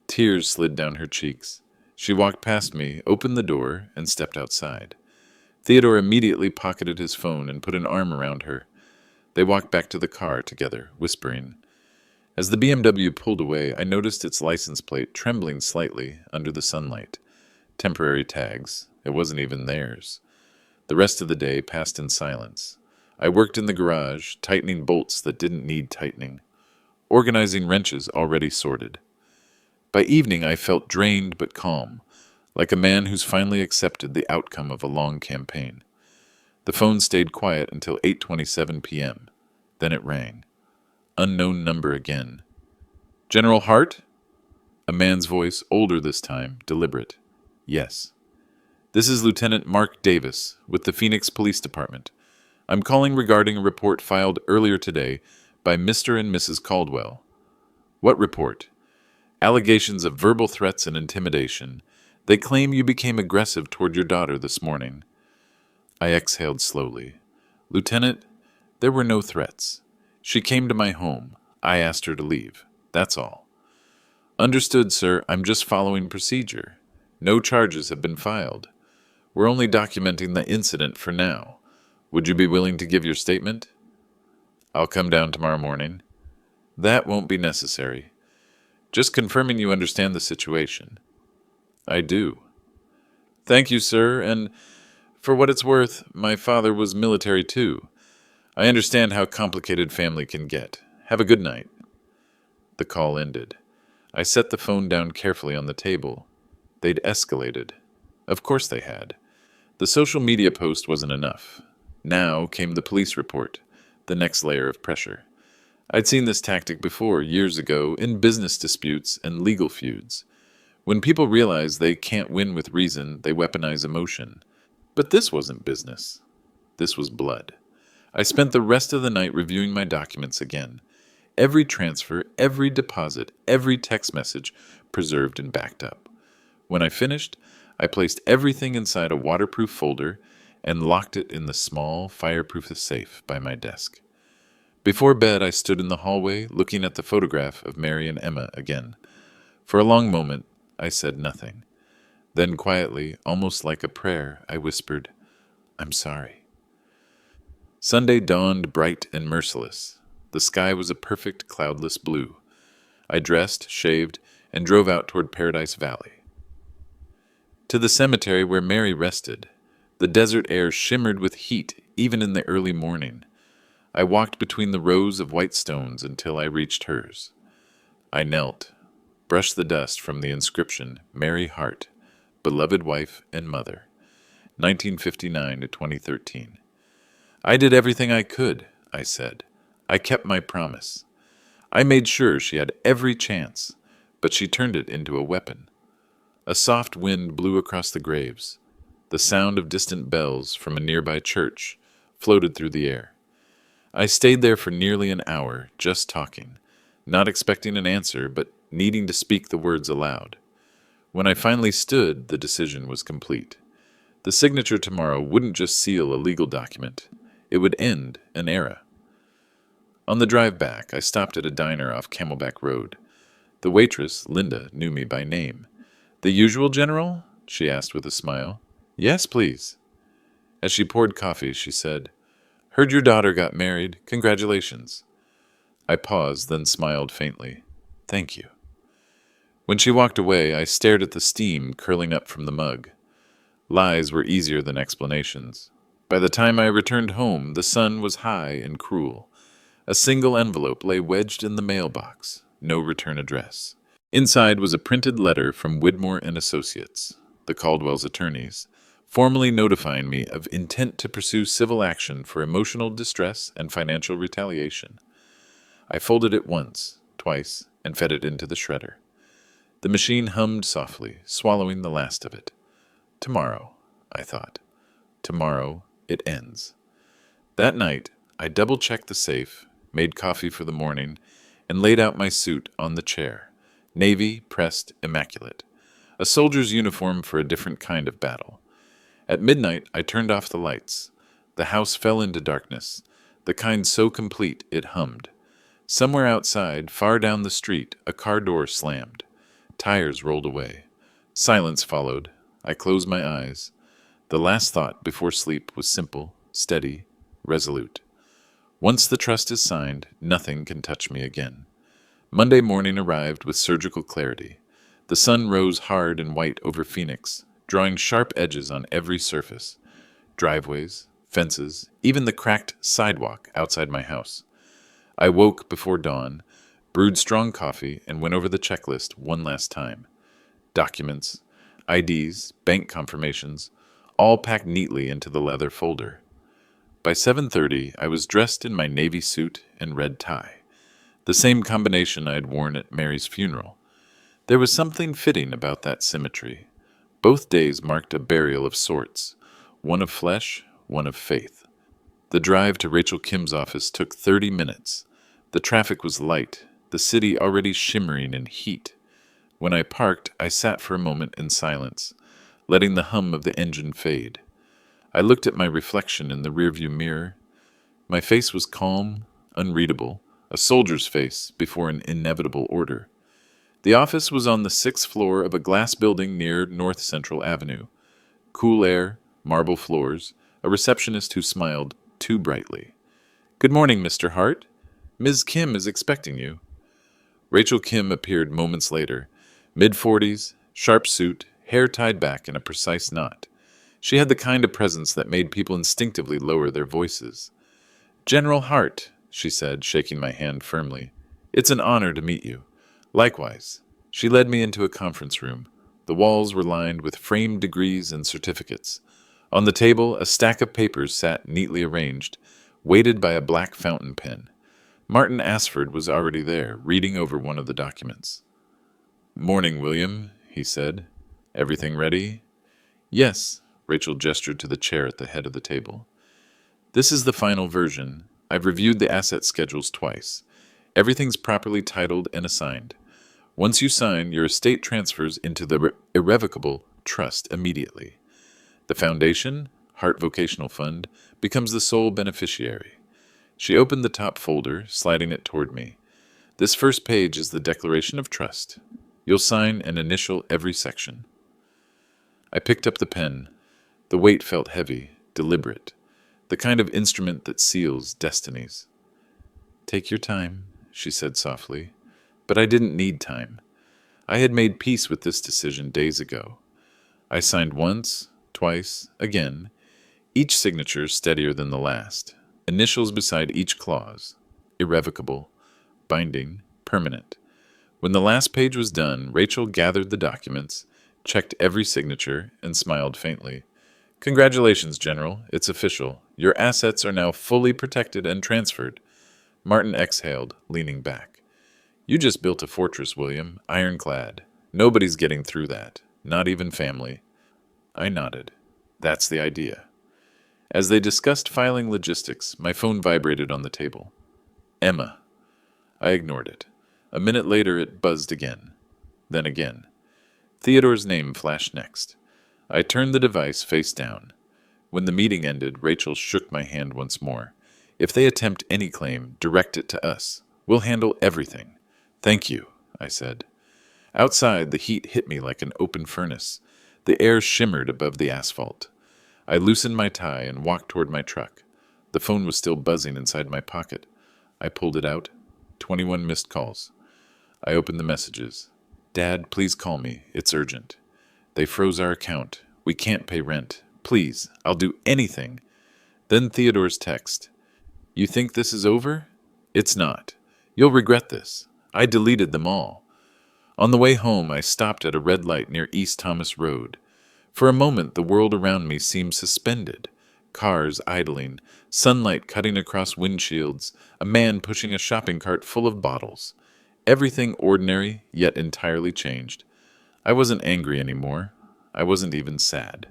Tears slid down her cheeks. She walked past me, opened the door, and stepped outside. Theodore immediately pocketed his phone and put an arm around her. They walked back to the car together, whispering. As the BMW pulled away, I noticed its license plate trembling slightly under the sunlight. Temporary tags. It wasn't even theirs. The rest of the day passed in silence. I worked in the garage, tightening bolts that didn't need tightening, organizing wrenches already sorted. By evening, I felt drained but calm, like a man who's finally accepted the outcome of a long campaign. The phone stayed quiet until 8:27 p.m. Then it rang. Unknown number again. "General Hart?" A man's voice, older this time, deliberate. "Yes." "This is Lieutenant Mark Davis with the Phoenix Police Department. I'm calling regarding a report filed earlier today by Mr. and Mrs. Caldwell." "What report?" "Allegations of verbal threats and intimidation. They claim you became aggressive toward your daughter this morning." I exhaled slowly. "Lieutenant, there were no threats. She came to my home. I asked her to leave. That's all." "Understood, sir. I'm just following procedure. No charges have been filed. We're only documenting the incident for now. Would you be willing to give your statement?" "I'll come down tomorrow morning." "That won't be necessary. Just confirming you understand the situation." "I do." "Thank you, sir, and for what it's worth, my father was military too. I understand how complicated family can get. Have a good night." The call ended. I set the phone down carefully on the table. They'd escalated. Of course they had. The social media post wasn't enough. Now came the police report, the next layer of pressure. I'd seen this tactic before, years ago, in business disputes and legal feuds. When people realize they can't win with reason, they weaponize emotion. But this wasn't business. This was blood. I spent the rest of the night reviewing my documents again. Every transfer, every deposit, every text message preserved and backed up. When I finished, I placed everything inside a waterproof folder and locked it in the small, fireproof safe by my desk. Before bed, I stood in the hallway, looking at the photograph of Mary and Emma again. For a long moment, I said nothing. Then quietly, almost like a prayer, I whispered, "I'm sorry." Sunday dawned bright and merciless. The sky was a perfect cloudless blue. I dressed, shaved, and drove out toward Paradise Valley. To the cemetery where Mary rested. The desert air shimmered with heat even in the early morning. I walked between the rows of white stones until I reached hers. I knelt, brushed the dust from the inscription, "Mary Hart, beloved wife and mother, 1959 to 2013. "I did everything I could," I said. "I kept my promise. I made sure she had every chance, but she turned it into a weapon." A soft wind blew across the graves. The sound of distant bells from a nearby church floated through the air. I stayed there for nearly an hour, just talking, not expecting an answer, but needing to speak the words aloud. When I finally stood, the decision was complete. The signature tomorrow wouldn't just seal a legal document. It would end an era. On the drive back, I stopped at a diner off Camelback Road. The waitress, Linda, knew me by name. "The usual, General?" she asked with a smile. "Yes, please." As she poured coffee, she said, "Heard your daughter got married. Congratulations." I paused, then smiled faintly. "Thank you." When she walked away, I stared at the steam curling up from the mug. Lies were easier than explanations. By the time I returned home, the sun was high and cruel. A single envelope lay wedged in the mailbox. No return address. Inside was a printed letter from Widmore and Associates, the Caldwell's attorneys, formally notifying me of intent to pursue civil action for emotional distress and financial retaliation. I folded it once, twice, and fed it into the shredder. The machine hummed softly, swallowing the last of it. Tomorrow, I thought. Tomorrow, it ends. That night, I double-checked the safe, made coffee for the morning, and laid out my suit on the chair. Navy, pressed, immaculate. A soldier's uniform for a different kind of battle. At midnight, I turned off the lights. The house fell into darkness, the kind so complete it hummed. Somewhere outside, far down the street, a car door slammed. Tires rolled away. Silence followed. I closed my eyes. The last thought before sleep was simple, steady, resolute. Once the trust is signed, nothing can touch me again. Monday morning arrived with surgical clarity. The sun rose hard and white over Phoenix, drawing sharp edges on every surface. Driveways, fences, even the cracked sidewalk outside my house. I woke before dawn, brewed strong coffee, and went over the checklist one last time. Documents, IDs, bank confirmations, all packed neatly into the leather folder. By 7:30, I was dressed in my navy suit and red tie, the same combination I had worn at Mary's funeral. There was something fitting about that symmetry. Both days marked a burial of sorts, one of flesh, one of faith. The drive to Rachel Kim's office took 30 minutes. The traffic was light, the city already shimmering in heat. When I parked, I sat for a moment in silence, letting the hum of the engine fade. I looked at my reflection in the rearview mirror. My face was calm, unreadable, a soldier's face before an inevitable order. The office was on the 6th floor of a glass building near North Central Avenue. Cool air, marble floors, a receptionist who smiled too brightly. "Good morning, Mr. Hart. Ms. Kim is expecting you." Rachel Kim appeared moments later, mid-40s, sharp suit, hair tied back in a precise knot. She had the kind of presence that made people instinctively lower their voices. "General Hart," she said, shaking my hand firmly. "It's an honor to meet you." Likewise. She led me into a conference room. The walls were lined with framed degrees and certificates. On the table, a stack of papers sat neatly arranged, weighted by a black fountain pen. Martin Asford was already there, reading over one of the documents. "Morning, William," he said. "Everything ready?" "Yes," Rachel gestured to the chair at the head of the table. "This is the final version. I've reviewed the asset schedules twice. Everything's properly titled and assigned. Once you sign, your estate transfers into the irrevocable trust immediately. The foundation, Hart Vocational Fund, becomes the sole beneficiary." She opened the top folder, sliding it toward me. "This first page is the Declaration of Trust. You'll sign and initial every section." I picked up the pen. The weight felt heavy, deliberate, the kind of instrument that seals destinies. "Take your time," she said softly. But I didn't need time. I had made peace with this decision days ago. I signed once, twice, again, each signature steadier than the last, initials beside each clause, irrevocable, binding, permanent. When the last page was done, Rachel gathered the documents, checked every signature, and smiled faintly. "Congratulations, General. It's official. Your assets are now fully protected and transferred." Martin exhaled, leaning back. "You just built a fortress, William, ironclad. Nobody's getting through that, not even family." I nodded. "That's the idea." As they discussed filing logistics, my phone vibrated on the table. Emma. I ignored it. A minute later, it buzzed again. Then again. Theodore's name flashed next. I turned the device face down. When the meeting ended, Rachel shook my hand once more. "If they attempt any claim, direct it to us. We'll handle everything." "Thank you," I said. Outside, the heat hit me like an open furnace. The air shimmered above the asphalt. I loosened my tie and walked toward my truck. The phone was still buzzing inside my pocket. I pulled it out. 21 missed calls. I opened the messages. "Dad, please call me. It's urgent. They froze our account. We can't pay rent. Please, I'll do anything." Then Theodore's text. "You think this is over? It's not. You'll regret this. I deleted them all." On the way home, I stopped at a red light near East Thomas Road. For a moment, the world around me seemed suspended. Cars idling, sunlight cutting across windshields, a man pushing a shopping cart full of bottles. Everything ordinary, yet entirely changed. I wasn't angry anymore. I wasn't even sad.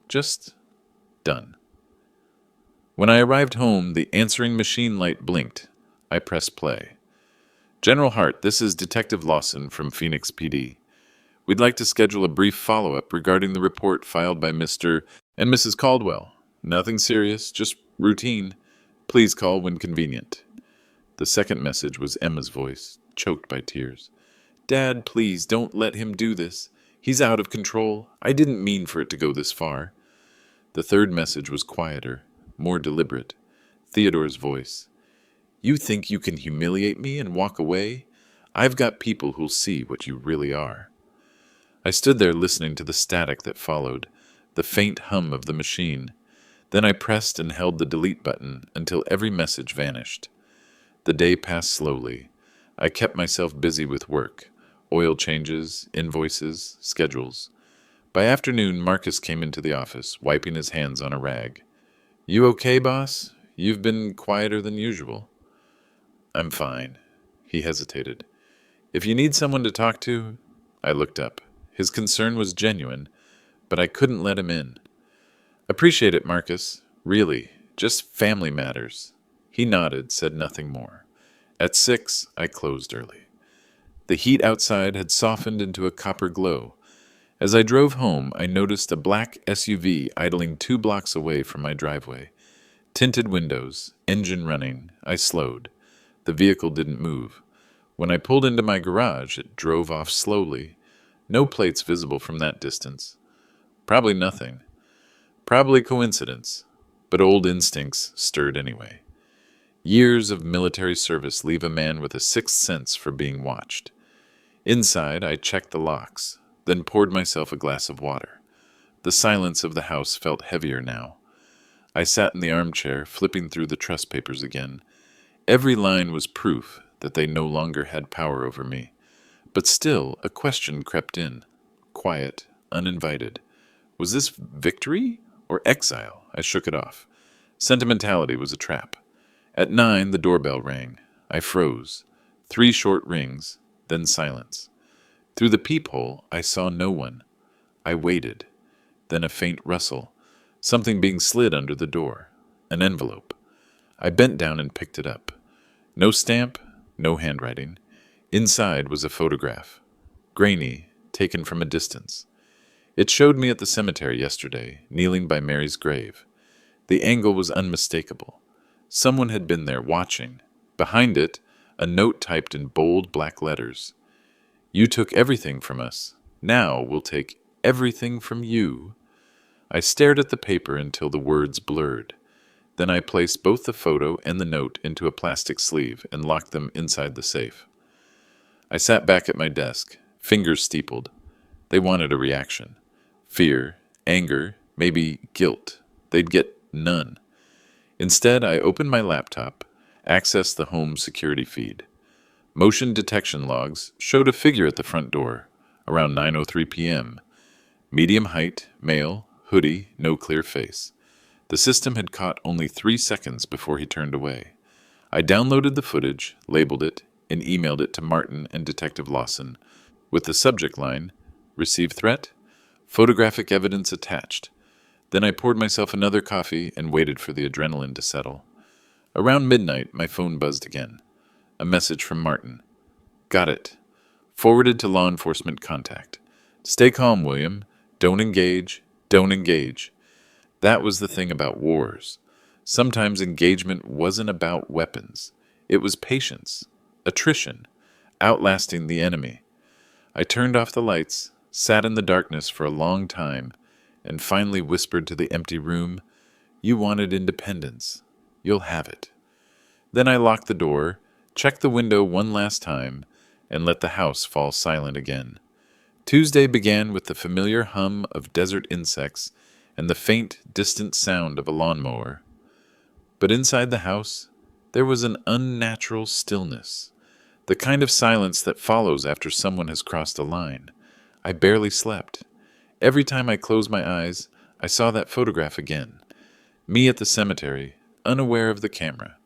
Just done. When I arrived home, the answering machine light blinked. I press play. General Hart, this is Detective Lawson from Phoenix PD. We'd like to schedule a brief follow-up regarding the report filed by Mr. and Mrs. Caldwell. Nothing serious, just routine. Please call when convenient. The second message was Emma's voice, choked by tears. Dad, please don't let him do this. He's out of control. I didn't mean for it to go this far. The third message was quieter, more deliberate. Theodore's voice. You think you can humiliate me and walk away? I've got people who'll see what you really are. I stood there listening to the static that followed, the faint hum of the machine. Then I pressed and held the delete button until every message vanished. The day passed slowly. I kept myself busy with work, oil changes, invoices, schedules. By afternoon, Marcus came into the office, wiping his hands on a rag. You okay, boss? You've been quieter than usual. I'm fine. He hesitated. If you need someone to talk to... I looked up. His concern was genuine, but I couldn't let him in. Appreciate it, Marcus. Really, just family matters. He nodded, said nothing more. At 6, I closed early. The heat outside had softened into a copper glow. As I drove home, I noticed a black SUV idling 2 blocks away from my driveway. Tinted windows, engine running. I slowed. The vehicle didn't move. When I pulled into my garage, it drove off slowly. No plates visible from that distance. Probably nothing. Probably coincidence. But old instincts stirred anyway. Years of military service leave a man with a sixth sense for being watched. Inside, I checked the locks, then poured myself a glass of water. The silence of the house felt heavier now. I sat in the armchair, flipping through the trust papers again. Every line was proof that they no longer had power over me. But still, a question crept in. Quiet, uninvited. Was this victory or exile? I shook it off. Sentimentality was a trap. At 9, the doorbell rang. I froze. 3 short rings, then silence. Through the peephole, I saw no one. I waited. Then a faint rustle. Something being slid under the door. An envelope. I bent down and picked it up. No stamp, no handwriting. Inside was a photograph. Grainy, taken from a distance. It showed me at the cemetery yesterday, kneeling by Mary's grave. The angle was unmistakable. Someone had been there watching. Behind it, a note typed in bold black letters. You took everything from us. Now we'll take everything from you. I stared at the paper until the words blurred. Then I placed both the photo and the note into a plastic sleeve and locked them inside the safe. I sat back at my desk, fingers steepled. They wanted a reaction. Fear, anger, maybe guilt. They'd get none. Instead, I opened my laptop, accessed the home security feed. Motion detection logs showed a figure at the front door, around 9:03 p.m. Medium height, male, hoodie, no clear face. The system had caught only 3 seconds before he turned away. I downloaded the footage, labeled it, and emailed it to Martin and Detective Lawson, with the subject line, Receive threat? Photographic evidence attached. Then I poured myself another coffee and waited for the adrenaline to settle. Around midnight, my phone buzzed again. A message from Martin. Got it. Forwarded to law enforcement contact. Stay calm, William. Don't engage. Don't engage. That was the thing about wars. Sometimes engagement wasn't about weapons. It was patience, attrition, outlasting the enemy. I turned off the lights, sat in the darkness for a long time, and finally whispered to the empty room, You wanted independence. You'll have it. Then I locked the door, checked the window one last time, and let the house fall silent again. Tuesday began with the familiar hum of desert insects and the faint, distant sound of a lawnmower. But inside the house, there was an unnatural stillness, the kind of silence that follows after someone has crossed a line. I barely slept. Every time I closed my eyes, I saw that photograph again. Me at the cemetery, unaware of the camera.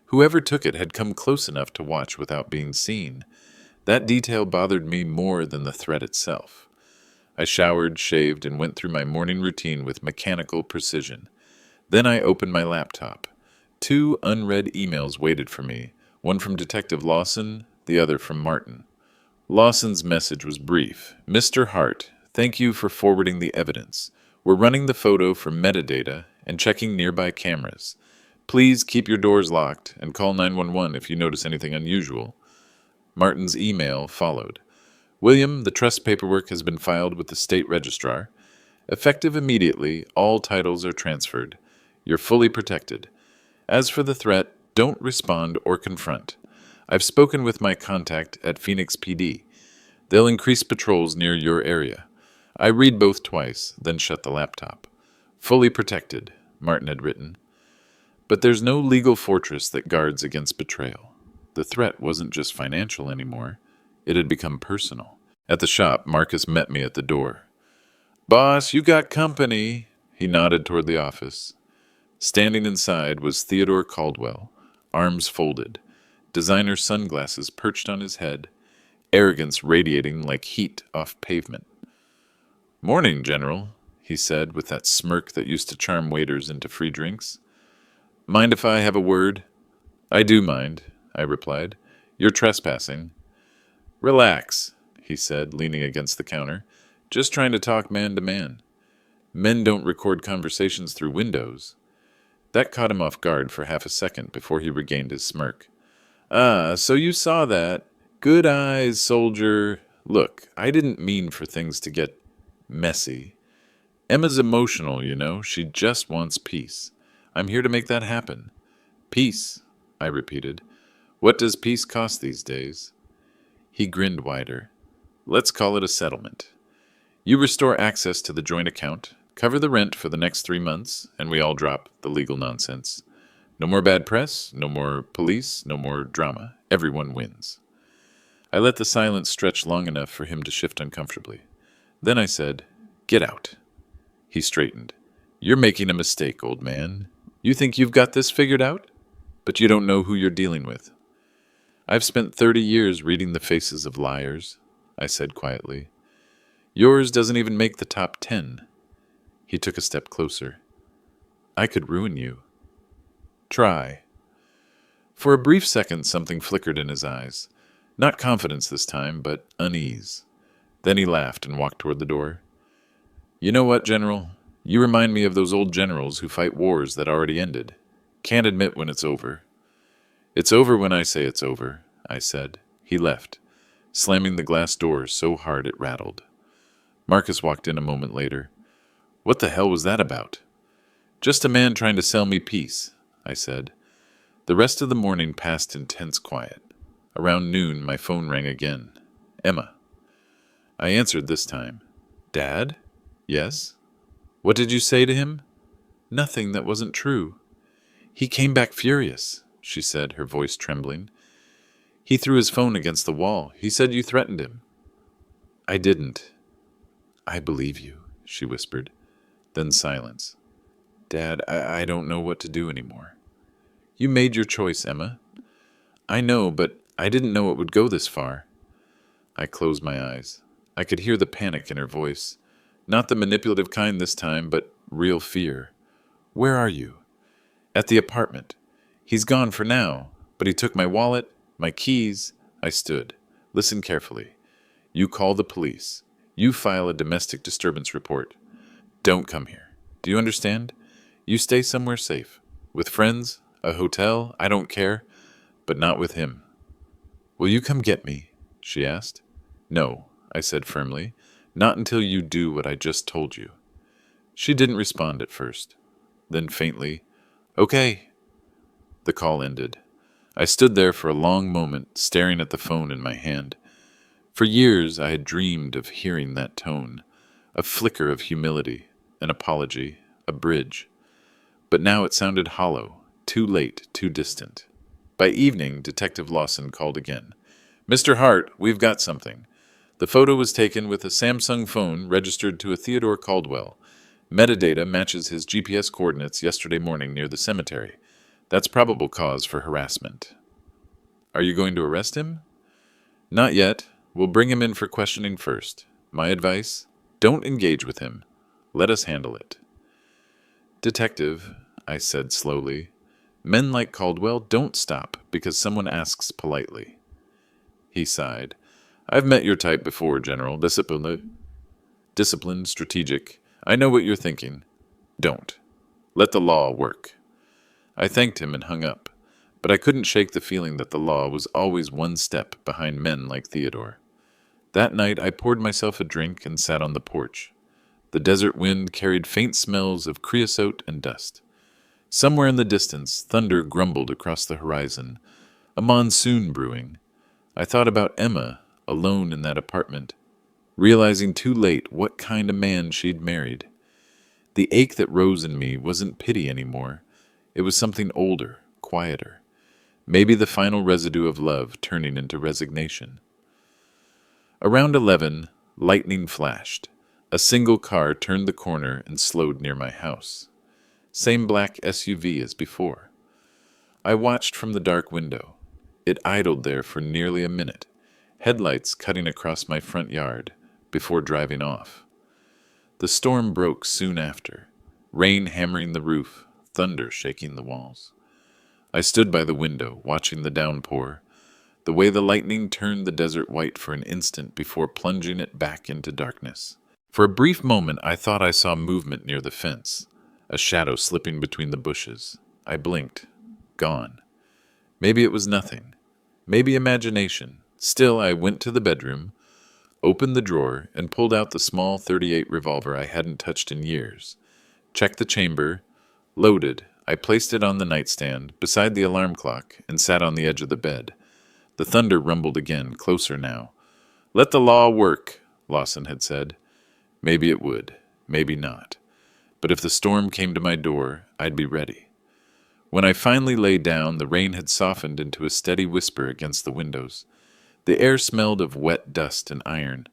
Whoever took it had come close enough to watch without being seen. That detail bothered me more than the threat itself. I showered, shaved, and went through my morning routine with mechanical precision. Then I opened my laptop. 2 unread emails waited for me, one from Detective Lawson, the other from Martin. Lawson's message was brief. Mr. Hart, thank you for forwarding the evidence. We're running the photo for metadata and checking nearby cameras. Please keep your doors locked and call 911 if you notice anything unusual. Martin's email followed. William, the trust paperwork has been filed with the state registrar. Effective immediately, all titles are transferred. You're fully protected. As for the threat, don't respond or confront. I've spoken with my contact at Phoenix PD. They'll increase patrols near your area. I read both twice, then shut the laptop. Fully protected, Martin had written. But there's no legal fortress that guards against betrayal. The threat wasn't just financial anymore. It had become personal. At the shop, Marcus met me at the door. "Boss, you got company." He nodded toward the office. Standing inside was Theodore Caldwell, arms folded, designer sunglasses perched on his head, arrogance radiating like heat off pavement. "Morning, General," he said with that smirk that used to charm waiters into free drinks. "Mind if I have a word?" "I do mind," I replied. "You're trespassing." "Relax," he said, leaning against the counter. "Just trying to talk man to man. Men don't record conversations through windows." That caught him off guard for half a second before he regained his smirk. "Ah, so you saw that. Good eyes, soldier. Look, I didn't mean for things to get messy. Emma's emotional, you know. She just wants peace. I'm here to make that happen." "Peace," I repeated. "What does peace cost these days?" He grinned wider. "Let's call it a settlement. You restore access to the joint account, cover the rent for the next 3 months, and we all drop the legal nonsense. No more bad press, no more police, no more drama. Everyone wins." I let the silence stretch long enough for him to shift uncomfortably. Then I said, "Get out." He straightened. "You're making a mistake, old man. You think you've got this figured out? But you don't know who you're dealing with." "I've spent 30 years reading the faces of liars," I said quietly. "Yours doesn't even make the top 10. He took a step closer. "I could ruin you." "Try." For a brief second, something flickered in his eyes. Not confidence this time, but unease. Then he laughed and walked toward the door. "You know what, General? You remind me of those old generals who fight wars that already ended. Can't admit when it's over." "It's over when I say it's over," I said. He left, slamming the glass door so hard it rattled. Marcus walked in a moment later. "What the hell was that about?" "Just a man trying to sell me peace," I said. The rest of the morning passed in tense quiet. Around noon, my phone rang again. Emma. I answered this time. "Dad?" "Yes." "What did you say to him?" "Nothing that wasn't true." "He came back furious," she said, her voice trembling. "He threw his phone against the wall. He said you threatened him." "I didn't." "I believe you," she whispered. Then silence. "Dad, I don't know what to do anymore." "You made your choice, Emma." "I know, but I didn't know it would go this far." I closed my eyes. I could hear the panic in her voice. Not the manipulative kind this time, but real fear. "Where are you?" "At the apartment. He's gone for now, but he took my wallet, my keys." I stood. "Listen carefully. You call the police. You file a domestic disturbance report. Don't come here. Do you understand? You stay somewhere safe. With friends, a hotel, I don't care, but not with him." "Will you come get me?" she asked. "No," I said firmly. "Not until you do what I just told you." She didn't respond at first. Then faintly, "Okay." The call ended. I stood there for a long moment, staring at the phone in my hand. For years I had dreamed of hearing that tone, a flicker of humility, an apology, a bridge. But now it sounded hollow, too late, too distant. By evening, Detective Lawson called again. "Mr. Hart, we've got something. The photo was taken with a Samsung phone registered to a Theodore Caldwell. Metadata matches his GPS coordinates yesterday morning near the cemetery. That's probable cause for harassment." "Are you going to arrest him?" "Not yet. We'll bring him in for questioning first. My advice? Don't engage with him. Let us handle it." "Detective," I said slowly, Men like Caldwell don't stop because someone asks politely. He sighed. I've met your type before, General. Disciplined, strategic. I know what you're thinking. Don't. Let the law work. I thanked him and hung up, but I couldn't shake the feeling that the law was always one step behind men like Theodore. That night I poured myself a drink and sat on the porch. The desert wind carried faint smells of creosote and dust. Somewhere in the distance, thunder grumbled across the horizon, a monsoon brewing. I thought about Emma, alone in that apartment, realizing too late what kind of man she'd married. The ache that rose in me wasn't pity anymore. It was something older, quieter. Maybe the final residue of love turning into resignation. Around 11, lightning flashed. A single car turned the corner and slowed near my house. Same black SUV as before. I watched from the dark window. It idled there for nearly a minute, headlights cutting across my front yard, before driving off. The storm broke soon after, rain hammering the roof, thunder shaking the walls. I stood by the window, watching the downpour, the way the lightning turned the desert white for an instant before plunging it back into darkness. For a brief moment I thought I saw movement near the fence, a shadow slipping between the bushes. I blinked. Gone. Maybe it was nothing. Maybe imagination. Still, I went to the bedroom, opened the drawer, and pulled out the small .38 revolver I hadn't touched in years. Checked the chamber. Loaded. I placed it on the nightstand, beside the alarm clock, and sat on the edge of the bed. The thunder rumbled again, closer now. Let the law work, Lawson had said. Maybe it would. Maybe not. But if the storm came to my door, I'd be ready. When I finally lay down, the rain had softened into a steady whisper against the windows. The air smelled of wet dust and iron.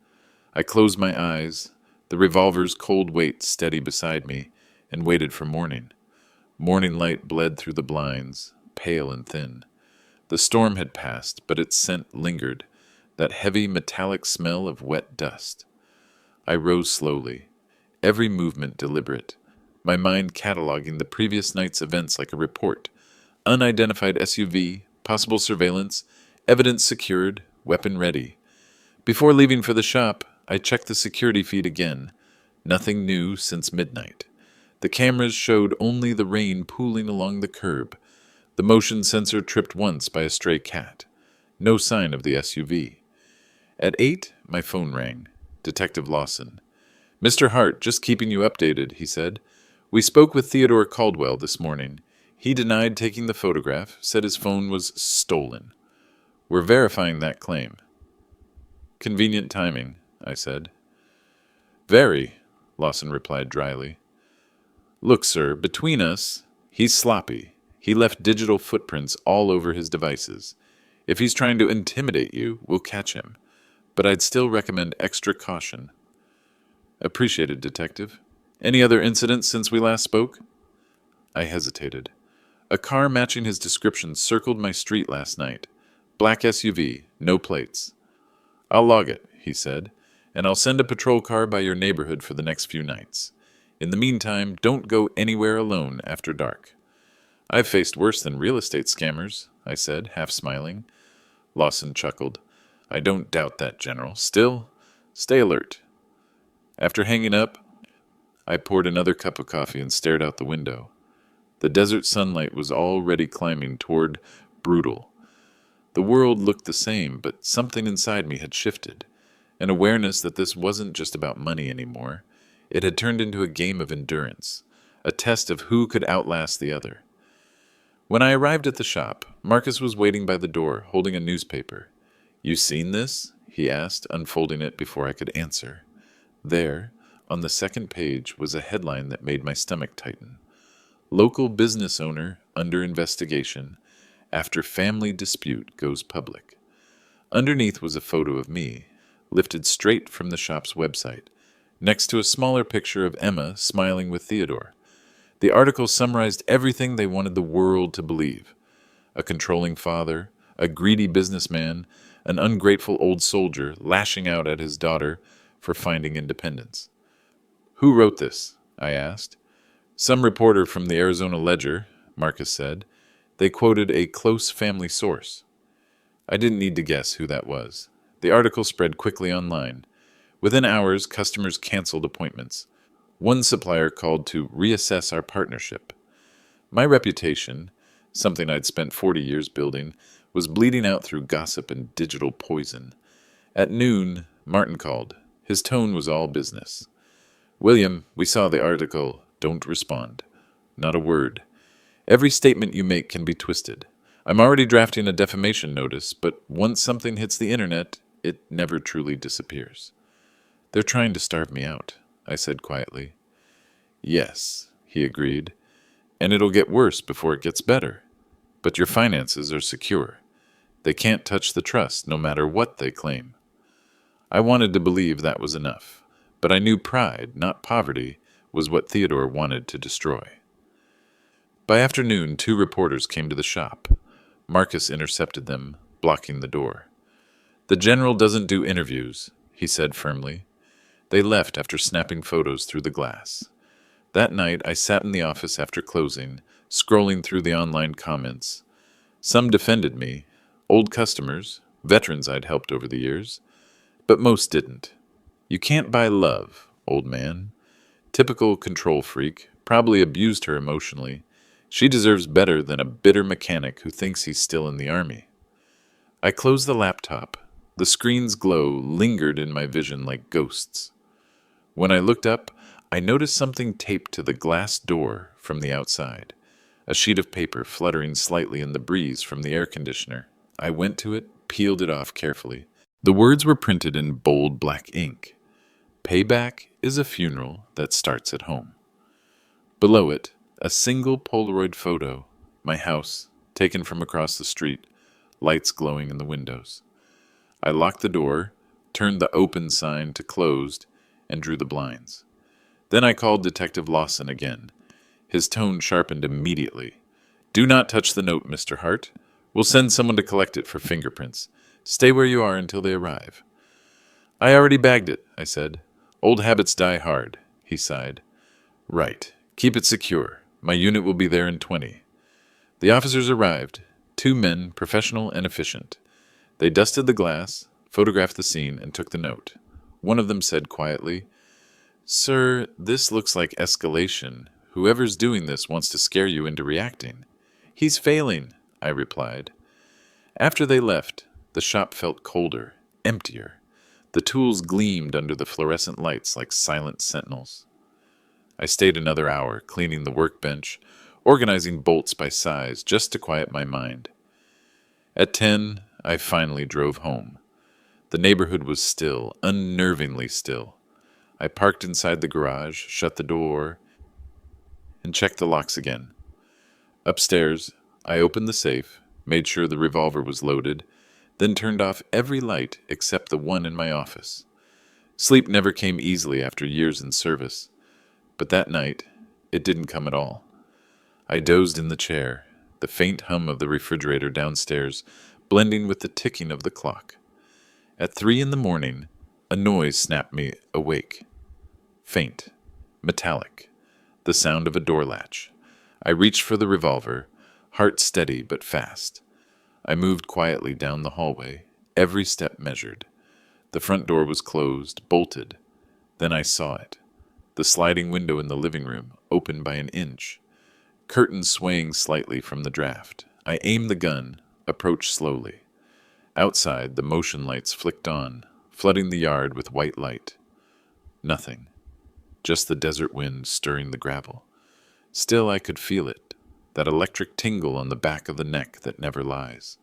I closed my eyes, the revolver's cold weight steady beside me, and waited for morning. Morning light bled through the blinds, pale and thin. The storm had passed, but its scent lingered, that heavy metallic smell of wet dust. I rose slowly, every movement deliberate, my mind cataloging the previous night's events like a report. Unidentified SUV, possible surveillance, evidence secured, weapon ready. Before leaving for the shop, I checked the security feed again. Nothing new since midnight. The cameras showed only the rain pooling along the curb. The motion sensor tripped once by a stray cat. No sign of the SUV. At 8, my phone rang. Detective Lawson. Mr. Hart, just keeping you updated, he said. We spoke with Theodore Caldwell this morning. He denied taking the photograph, said his phone was stolen. We're verifying that claim. Convenient timing, I said. Very, Lawson replied dryly. Look, sir, between us, he's sloppy. He left digital footprints all over his devices. If he's trying to intimidate you, we'll catch him. But I'd still recommend extra caution. Appreciated, Detective. Any other incidents since we last spoke? I hesitated. A car matching his description circled my street last night. Black SUV, no plates. I'll log it, he said, and I'll send a patrol car by your neighborhood for the next few nights. In the meantime, don't go anywhere alone after dark. I've faced worse than real estate scammers, I said, half smiling. Lawson chuckled. I don't doubt that, General. Still, stay alert. After hanging up, I poured another cup of coffee and stared out the window. The desert sunlight was already climbing toward brutal. The world looked the same, but something inside me had shifted. An awareness that this wasn't just about money anymore. It had turned into a game of endurance, a test of who could outlast the other. When I arrived at the shop, Marcus was waiting by the door, holding a newspaper. You seen this? He asked, unfolding it before I could answer. There, on the second page, was a headline that made my stomach tighten. Local business owner under investigation after family dispute goes public. Underneath was a photo of me, lifted straight from the shop's website, next to a smaller picture of Emma smiling with Theodore. The article summarized everything they wanted the world to believe. A controlling father, a greedy businessman, an ungrateful old soldier lashing out at his daughter for finding independence. Who wrote this? I asked. Some reporter from the Arizona Ledger, Marcus said. They quoted a close family source. I didn't need to guess who that was. The article spread quickly online. Within hours, customers canceled appointments. One supplier called to reassess our partnership. My reputation, something I'd spent 40 years building, was bleeding out through gossip and digital poison. At noon, Martin called. His tone was all business. "William, we saw the article. Don't respond. Not a word. Every statement you make can be twisted. I'm already drafting a defamation notice, but once something hits the internet, it never truly disappears." "They're trying to starve me out," I said quietly. "Yes," he agreed, "and it'll get worse before it gets better. But your finances are secure. They can't touch the trust, no matter what they claim." I wanted to believe that was enough, but I knew pride, not poverty, was what Theodore wanted to destroy. By afternoon, 2 reporters came to the shop. Marcus intercepted them, blocking the door. "The general doesn't do interviews," he said firmly. They left after snapping photos through the glass. That night, I sat in the office after closing, scrolling through the online comments. Some defended me, old customers, veterans I'd helped over the years, but most didn't. "You can't buy love, old man. Typical control freak, probably abused her emotionally. She deserves better than a bitter mechanic who thinks he's still in the army." I closed the laptop. The screen's glow lingered in my vision like ghosts. When I looked up, I noticed something taped to the glass door from the outside, a sheet of paper fluttering slightly in the breeze from the air conditioner. I went to it, peeled it off carefully. The words were printed in bold black ink. "Payback is a funeral that starts at home." Below it, a single Polaroid photo, my house, taken from across the street, lights glowing in the windows. I locked the door, turned the open sign to closed, and drew the blinds. Then I called Detective Lawson again. His tone sharpened immediately. "Do not touch the note, Mr. Hart. We'll send someone to collect it for fingerprints. Stay where you are until they arrive." "I already bagged it," I said. "Old habits die hard," he sighed. "Right. Keep it secure. My unit will be there in 20. The officers arrived, 2 men, professional and efficient. They dusted the glass, photographed the scene, and took the note. One of them said quietly, "Sir, this looks like escalation. Whoever's doing this wants to scare you into reacting." "He's failing," I replied. After they left, the shop felt colder, emptier. The tools gleamed under the fluorescent lights like silent sentinels. I stayed another hour, cleaning the workbench, organizing bolts by size, just to quiet my mind. At 10, I finally drove home. The neighborhood was still, unnervingly still. I parked inside the garage, shut the door, and checked the locks again. Upstairs, I opened the safe, made sure the revolver was loaded, then turned off every light except the one in my office. Sleep never came easily after years in service, but that night, it didn't come at all. I dozed in the chair, the faint hum of the refrigerator downstairs blending with the ticking of the clock. At 3 in the morning, a noise snapped me awake. Faint, metallic, the sound of a door latch. I reached for the revolver, heart steady but fast. I moved quietly down the hallway, every step measured. The front door was closed, bolted. Then I saw it. The sliding window in the living room, open by an inch. Curtains swaying slightly from the draft. I aimed the gun, approached slowly. Outside, the motion lights flicked on, flooding the yard with white light. Nothing. Just the desert wind stirring the gravel. Still, I could feel it, that electric tingle on the back of the neck that never lies.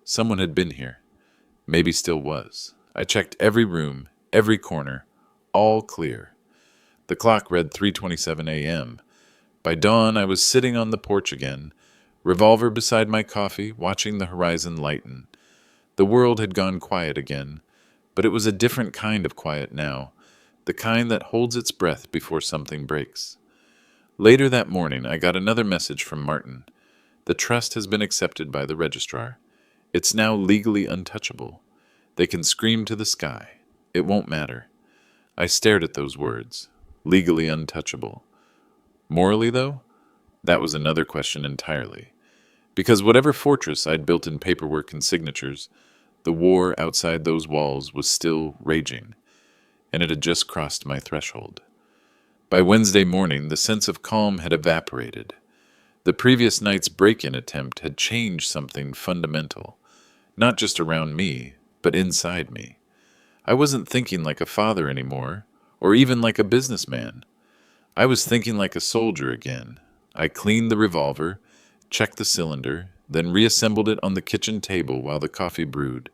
Someone had been here. Maybe still was. I checked every room, every corner, all clear. The clock read 3:27 a.m. By dawn, I was sitting on the porch again, revolver beside my coffee, watching the horizon lighten. The world had gone quiet again, but it was a different kind of quiet now, the kind that holds its breath before something breaks. Later that morning, I got another message from Martin. The trust has been accepted by the registrar. It's now legally untouchable. They can scream to the sky. It won't matter. I stared at those words. Legally untouchable. Morally, though? That was another question entirely. Because whatever fortress I'd built in paperwork and signatures, the war outside those walls was still raging, and it had just crossed my threshold. By Wednesday morning, the sense of calm had evaporated. The previous night's break-in attempt had changed something fundamental, not just around me, but inside me. I wasn't thinking like a father anymore, or even like a businessman. I was thinking like a soldier again. I cleaned the revolver, checked the cylinder, then reassembled it on the kitchen table while the coffee brewed.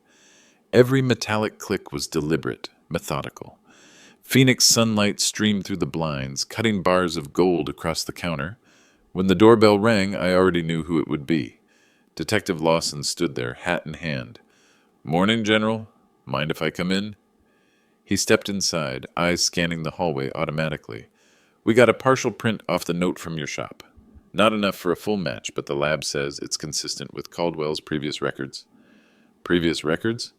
Every metallic click was deliberate, methodical. Phoenix sunlight streamed through the blinds, cutting bars of gold across the counter. When the doorbell rang, I already knew who it would be. Detective Lawson stood there, hat in hand. "Morning, General. Mind if I come in?" He stepped inside, eyes scanning the hallway automatically. "We got a partial print off the note from your shop. Not enough for a full match, but the lab says it's consistent with Caldwell's previous records." "Previous records?"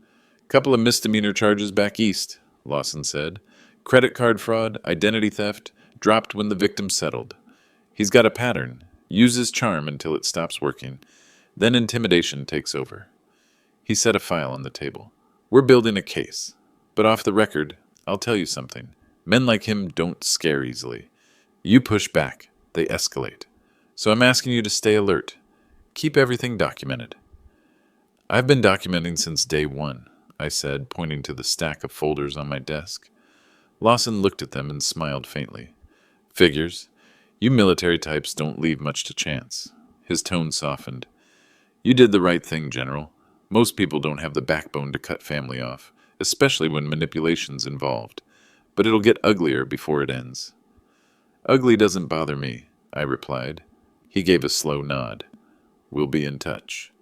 "Couple of misdemeanor charges back east," Lawson said. "Credit card fraud, identity theft, dropped when the victim settled. He's got a pattern. Uses charm until it stops working. Then intimidation takes over." He set a file on the table. "We're building a case. But off the record, I'll tell you something. Men like him don't scare easily. You push back, they escalate. So I'm asking you to stay alert. Keep everything documented." "I've been documenting since day one," I said, pointing to the stack of folders on my desk. Lawson looked at them and smiled faintly. "Figures. You military types don't leave much to chance." His tone softened. "You did the right thing, General. Most people don't have the backbone to cut family off, especially when manipulation's involved. But it'll get uglier before it ends." "Ugly doesn't bother me," I replied. He gave a slow nod. "We'll be in touch."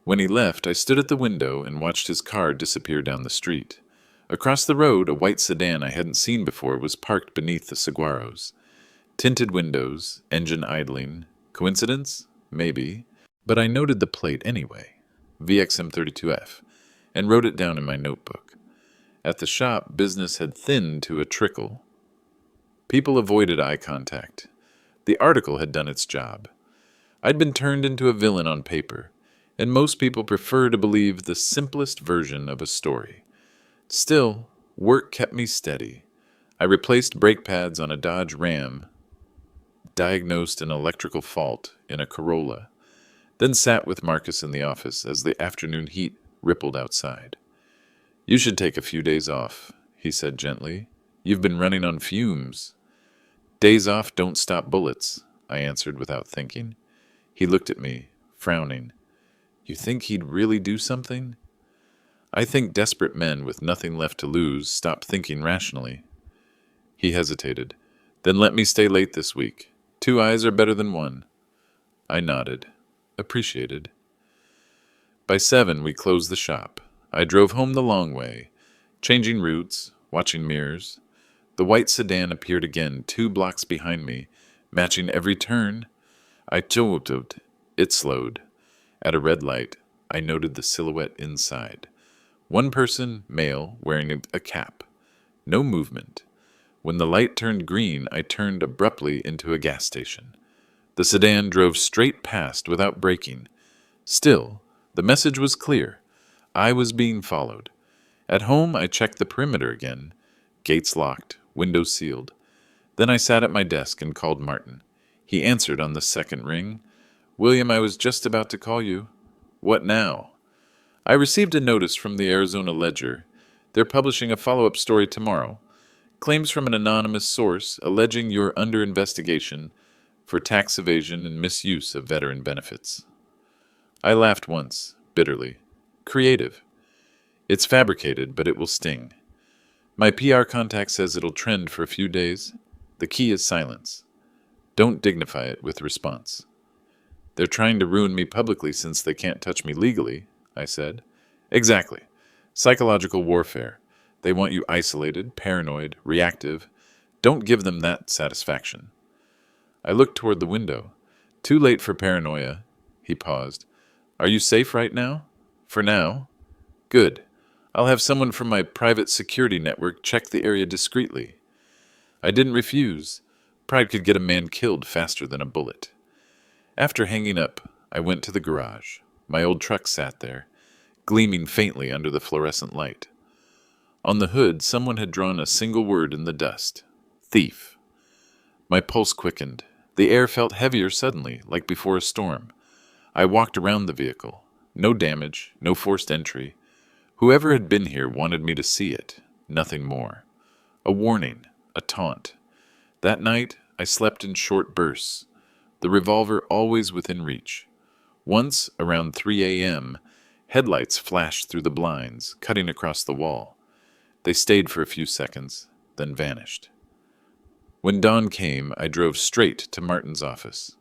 When he left, I stood at the window and watched his car disappear down the street. Across the road, a white sedan I hadn't seen before was parked beneath the saguaros. Tinted windows, engine idling. Coincidence? Maybe. But I noted the plate anyway. VXM32F, and wrote it down in my notebook. At the shop, business had thinned to a trickle. People avoided eye contact. The article had done its job. I'd been turned into a villain on paper, and most people prefer to believe the simplest version of a story. Still, work kept me steady. I replaced brake pads on a Dodge Ram, diagnosed an electrical fault in a Corolla, then sat with Marcus in the office as the afternoon heat rippled outside. "You should take a few days off," he said gently. "You've been running on fumes." "Days off don't stop bullets," I answered without thinking. He looked at me, frowning. "You think he'd really do something?" "I think desperate men with nothing left to lose stop thinking rationally." He hesitated. "Then let me stay late this week. 2 eyes are better than 1. I nodded. Appreciated. By 7, we closed the shop. I drove home the long way, changing routes, watching mirrors. The white sedan appeared again 2 blocks behind me, matching every turn. I tilted. It slowed. At a red light, I noted the silhouette inside. One person, male, wearing a cap. No movement. When the light turned green, I turned abruptly into a gas station. The sedan drove straight past without braking. Still, the message was clear. I was being followed. At home, I checked the perimeter again. Gates locked, windows sealed. Then I sat at my desk and called Martin. He answered on the second ring. "William, I was just about to call you." "What now?" "I received a notice from the Arizona Ledger. They're publishing a follow-up story tomorrow. Claims from an anonymous source alleging you're under investigation for tax evasion and misuse of veteran benefits." I laughed once, bitterly. Creative. It's fabricated, but it will sting. My PR contact says it'll trend for a few days. The key is silence. Don't dignify it with response. "They're trying to ruin me publicly since they can't touch me legally," I said. "Exactly. Psychological warfare. They want you isolated, paranoid, reactive. Don't give them that satisfaction." I looked toward the window. "Too late for paranoia." He paused. "Are you safe right now?" "For now." "Good. I'll have someone from my private security network check the area discreetly." I didn't refuse. Pride could get a man killed faster than a bullet. After hanging up, I went to the garage. My old truck sat there, gleaming faintly under the fluorescent light. On the hood, someone had drawn a single word in the dust: thief. My pulse quickened. The air felt heavier suddenly, like before a storm. I walked around the vehicle. No damage, no forced entry. Whoever had been here wanted me to see it, nothing more. A warning, a taunt. That night, I slept in short bursts, the revolver always within reach. Once, around 3 a.m., headlights flashed through the blinds, cutting across the wall. They stayed for a few seconds, then vanished. When dawn came, I drove straight to Martin's office.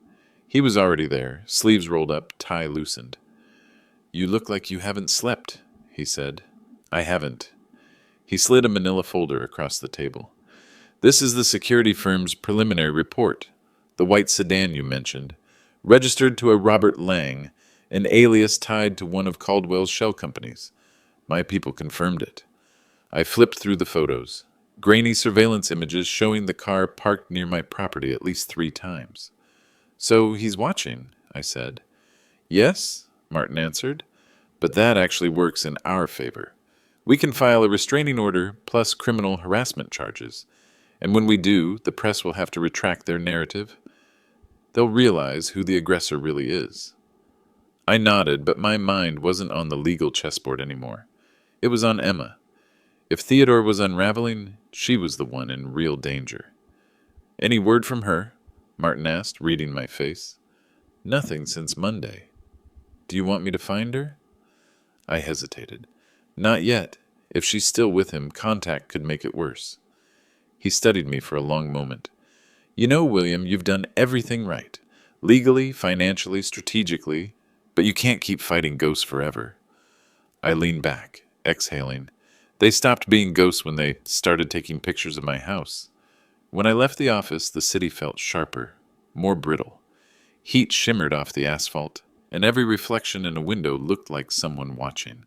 He was already there, sleeves rolled up, tie loosened. "You look like you haven't slept," he said. "I haven't." He slid a manila folder across the table. "This is the security firm's preliminary report. The white sedan you mentioned, registered to a Robert Lang, an alias tied to one of Caldwell's shell companies. My people confirmed it." I flipped through the photos. Grainy surveillance images showing the car parked near my property at least 3 times. "So he's watching," I said. "Yes," Martin answered, "but that actually works in our favor. We can file a restraining order plus criminal harassment charges, and when we do, the press will have to retract their narrative. They'll realize who the aggressor really is." I nodded, but my mind wasn't on the legal chessboard anymore. It was on Emma. If Theodore was unraveling, she was the one in real danger. "Any word from her?" Martin asked, reading my face. "Nothing since Monday." "Do you want me to find her?" I hesitated. "Not yet. If she's still with him, contact could make it worse." He studied me for a long moment. "You know, William, you've done everything right. Legally, financially, strategically, but you can't keep fighting ghosts forever." I leaned back, exhaling. They stopped being ghosts when they started taking pictures of my house. When I left the office, the city felt sharper, more brittle. Heat shimmered off the asphalt, and every reflection in a window looked like someone watching.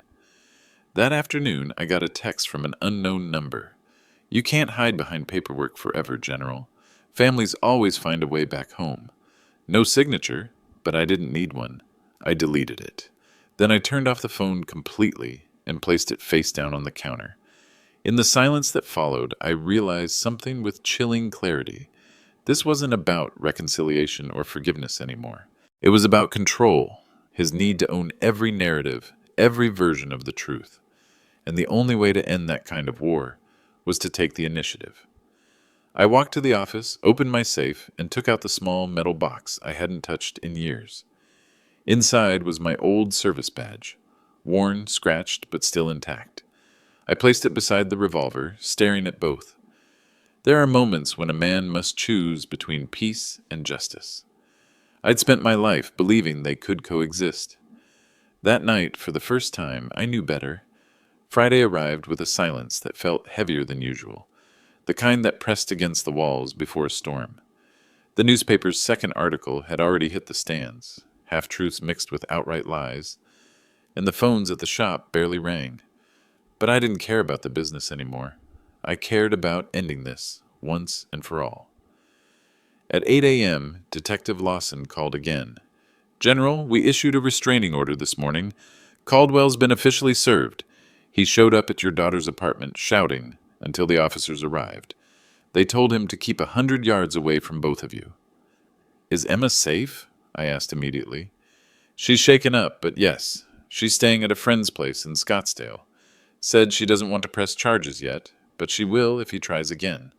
That afternoon, I got a text from an unknown number. "You can't hide behind paperwork forever, General. Families always find a way back home." No signature, but I didn't need one. I deleted it. Then I turned off the phone completely and placed it face down on the counter. In the silence that followed, I realized something with chilling clarity. This wasn't about reconciliation or forgiveness anymore. It was about control, his need to own every narrative, every version of the truth. And the only way to end that kind of war was to take the initiative. I walked to the office, opened my safe, and took out the small metal box I hadn't touched in years. Inside was my old service badge, worn, scratched, but still intact. I placed it beside the revolver, staring at both. There are moments when a man must choose between peace and justice. I'd spent my life believing they could coexist. That night, for the first time, I knew better. Friday arrived with a silence that felt heavier than usual, the kind that pressed against the walls before a storm. The newspaper's second article had already hit the stands, half-truths mixed with outright lies, and the phones at the shop barely rang. But I didn't care about the business anymore. I cared about ending this, once and for all. At 8 a.m., Detective Lawson called again. "General, we issued a restraining order this morning. Caldwell's been officially served. He showed up at your daughter's apartment, shouting, until the officers arrived. They told him to keep 100 yards away from both of you." "Is Emma safe?" I asked immediately. "She's shaken up, but yes. She's staying at a friend's place in Scottsdale. Said she doesn't want to press charges yet, but she will if he tries again."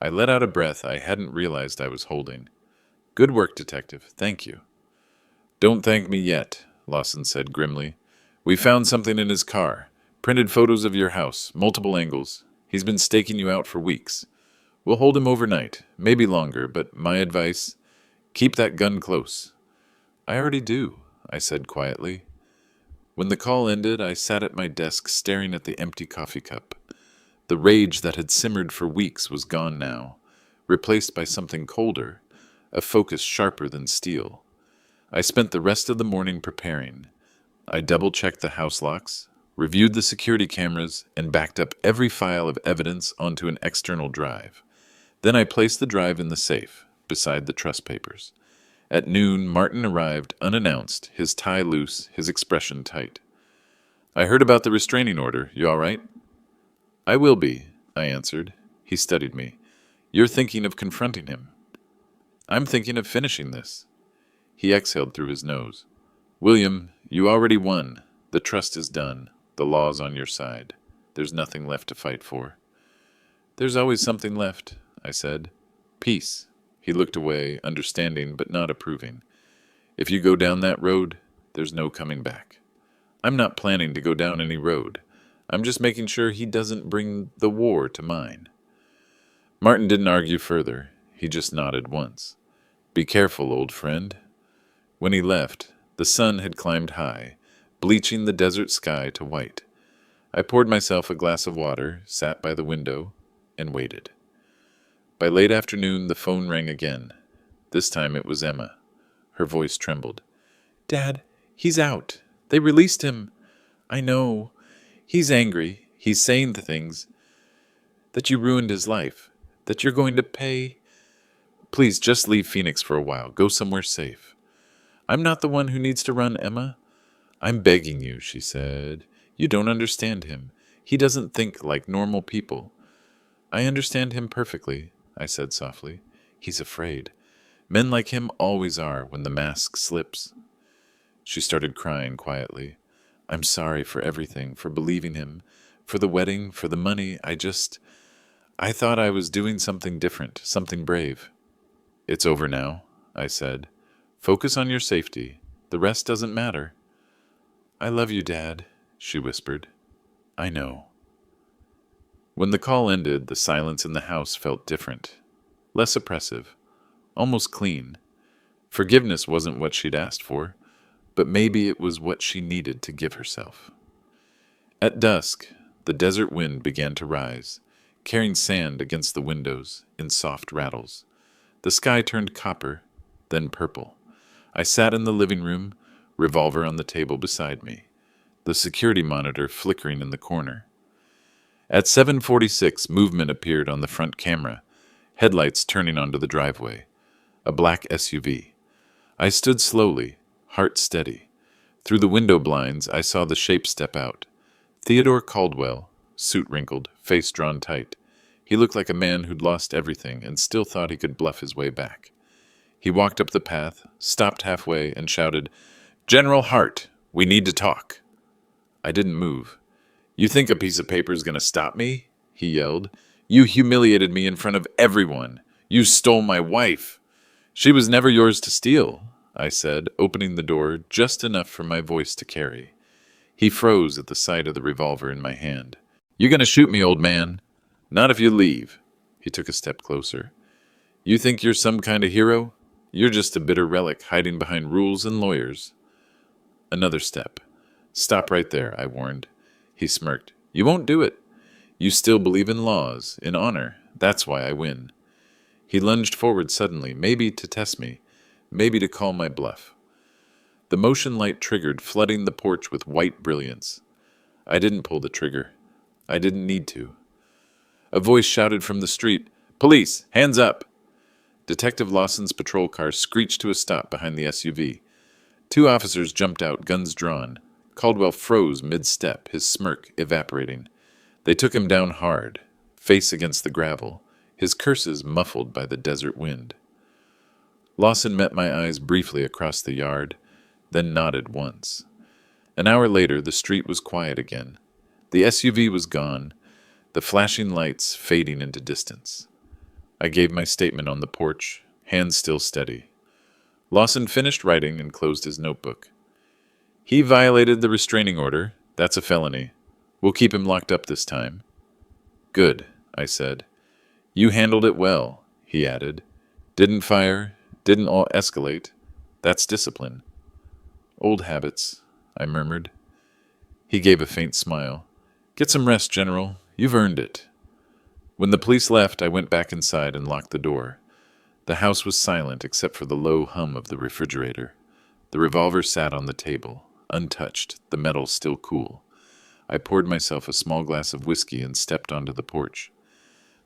I let out a breath I hadn't realized I was holding. "Good work, Detective. Thank you." "Don't thank me yet," Lawson said grimly. "We found something in his car. Printed photos of your house, multiple angles. He's been staking you out for weeks. We'll hold him overnight, maybe longer, but my advice, keep that gun close." "I already do," I said quietly. When the call ended, I sat at my desk staring at the empty coffee cup. The rage that had simmered for weeks was gone now, replaced by something colder, a focus sharper than steel. I spent the rest of the morning preparing. I double-checked the house locks, reviewed the security cameras, and backed up every file of evidence onto an external drive. Then I placed the drive in the safe, beside the trust papers. At noon, Martin arrived unannounced, his tie loose, his expression tight. "I heard about the restraining order. You all right?" "I will be," I answered. He studied me. "You're thinking of confronting him." "I'm thinking of finishing this." He exhaled through his nose. "William, you already won. The trust is done. The law's on your side. There's nothing left to fight for." "There's always something left," I said. "Peace." He looked away, understanding but not approving. "If you go down that road, there's no coming back." "I'm not planning to go down any road. I'm just making sure he doesn't bring the war to mine." Martin didn't argue further. He just nodded once. "Be careful, old friend." When he left, the sun had climbed high, bleaching the desert sky to white. I poured myself a glass of water, sat by the window, and waited. By late afternoon, the phone rang again. This time it was Emma. Her voice trembled. "Dad, he's out. They released him. I know. He's angry. He's saying the things. That you ruined his life. That you're going to pay. Please, just leave Phoenix for a while. Go somewhere safe." "I'm not the one who needs to run, Emma." "I'm begging you," she said. "You don't understand him. He doesn't think like normal people." "I understand him perfectly," I said softly. "He's afraid. Men like him always are when the mask slips." She started crying quietly. "I'm sorry for everything, for believing him, for the wedding, for the money. I thought I was doing something different, something brave." "It's over now," I said. "Focus on your safety. The rest doesn't matter." "I love you, Dad," she whispered. "I know." When the call ended, the silence in the house felt different, less oppressive, almost clean. Forgiveness wasn't what she'd asked for, but maybe it was what she needed to give herself. At dusk, the desert wind began to rise, carrying sand against the windows in soft rattles. The sky turned copper, then purple. I sat in the living room, revolver on the table beside me, the security monitor flickering in the corner. At 7:46, movement appeared on the front camera, headlights turning onto the driveway. A black SUV. I stood slowly, heart steady. Through the window blinds, I saw the shape step out. Theodore Caldwell, suit wrinkled, face drawn tight. He looked like a man who'd lost everything and still thought he could bluff his way back. He walked up the path, stopped halfway, and shouted, "General Hart, we need to talk." I didn't move. "You think a piece of paper is going to stop me?" he yelled. "You humiliated me in front of everyone. You stole my wife." "She was never yours to steal," I said, opening the door just enough for my voice to carry. He froze at the sight of the revolver in my hand. "You're going to shoot me, old man." "Not if you leave." He took a step closer. "You think you're some kind of hero? You're just a bitter relic hiding behind rules and lawyers." Another step. "Stop right there," I warned. He smirked. "You won't do it. You still believe in laws, in honor. That's why I win." He lunged forward suddenly, maybe to test me, maybe to call my bluff. The motion light triggered, flooding the porch with white brilliance. I didn't pull the trigger. I didn't need to. A voice shouted from the street, "Police, hands up!" Detective Lawson's patrol car screeched to a stop behind the SUV. Two officers jumped out, guns drawn. Caldwell froze mid-step, his smirk evaporating. They took him down hard, face against the gravel, his curses muffled by the desert wind. Lawson met my eyes briefly across the yard, then nodded once. An hour later, the street was quiet again. The SUV was gone, the flashing lights fading into distance. I gave my statement on the porch, hands still steady. Lawson finished writing and closed his notebook. "He violated the restraining order. That's a felony. We'll keep him locked up this time." "Good," I said. "You handled it well," he added. "Didn't fire, didn't all escalate. That's discipline." "Old habits," I murmured. He gave a faint smile. "Get some rest, General. You've earned it." When the police left, I went back inside and locked the door. The house was silent except for the low hum of the refrigerator. The revolver sat on the table, untouched, the metal still cool. I poured myself a small glass of whiskey and stepped onto the porch.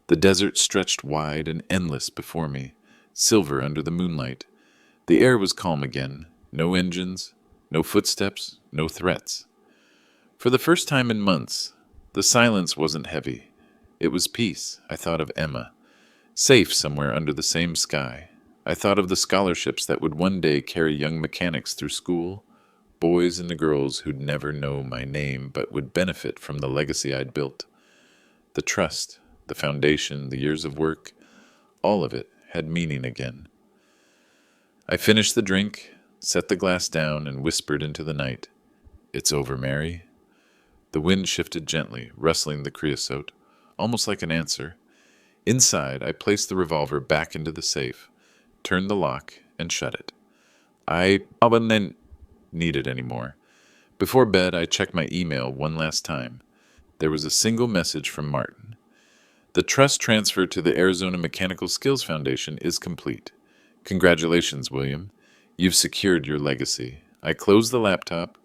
The desert stretched wide and endless before me, silver under the moonlight. The air was calm again. No engines, no footsteps, no threats. For the first time in months, the silence wasn't heavy. It was peace. I thought of Emma, safe somewhere under the same sky. I thought of the scholarships that would one day carry young mechanics through school, boys and the girls who'd never know my name but would benefit from the legacy I'd built. The trust, the foundation, the years of work, all of it had meaning again. I finished the drink, set the glass down, and whispered into the night, "It's over, Mary." The wind shifted gently, rustling the creosote, almost like an answer. Inside, I placed the revolver back into the safe, turned the lock, and shut it. I didn't need it anymore. Before bed, I checked my email one last time. There was a single message from Martin. "The trust transfer to the Arizona Mechanical Skills Foundation is complete. Congratulations, William. You've secured your legacy." I closed the laptop,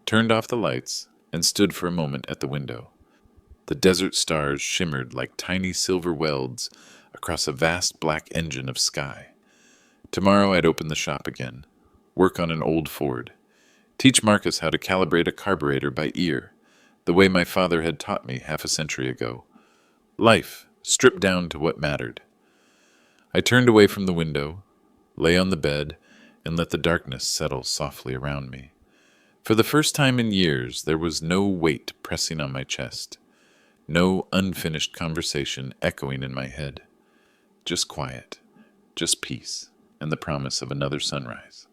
turned off the lights, and stood for a moment at the window. The desert stars shimmered like tiny silver welds across a vast black engine of sky. Tomorrow I'd open the shop again, work on an old Ford, teach Marcus how to calibrate a carburetor by ear, the way my father had taught me half a century ago. Life, stripped down to what mattered. I turned away from the window, lay on the bed, and let the darkness settle softly around me. For the first time in years, there was no weight pressing on my chest, no unfinished conversation echoing in my head. Just quiet, just peace, and the promise of another sunrise.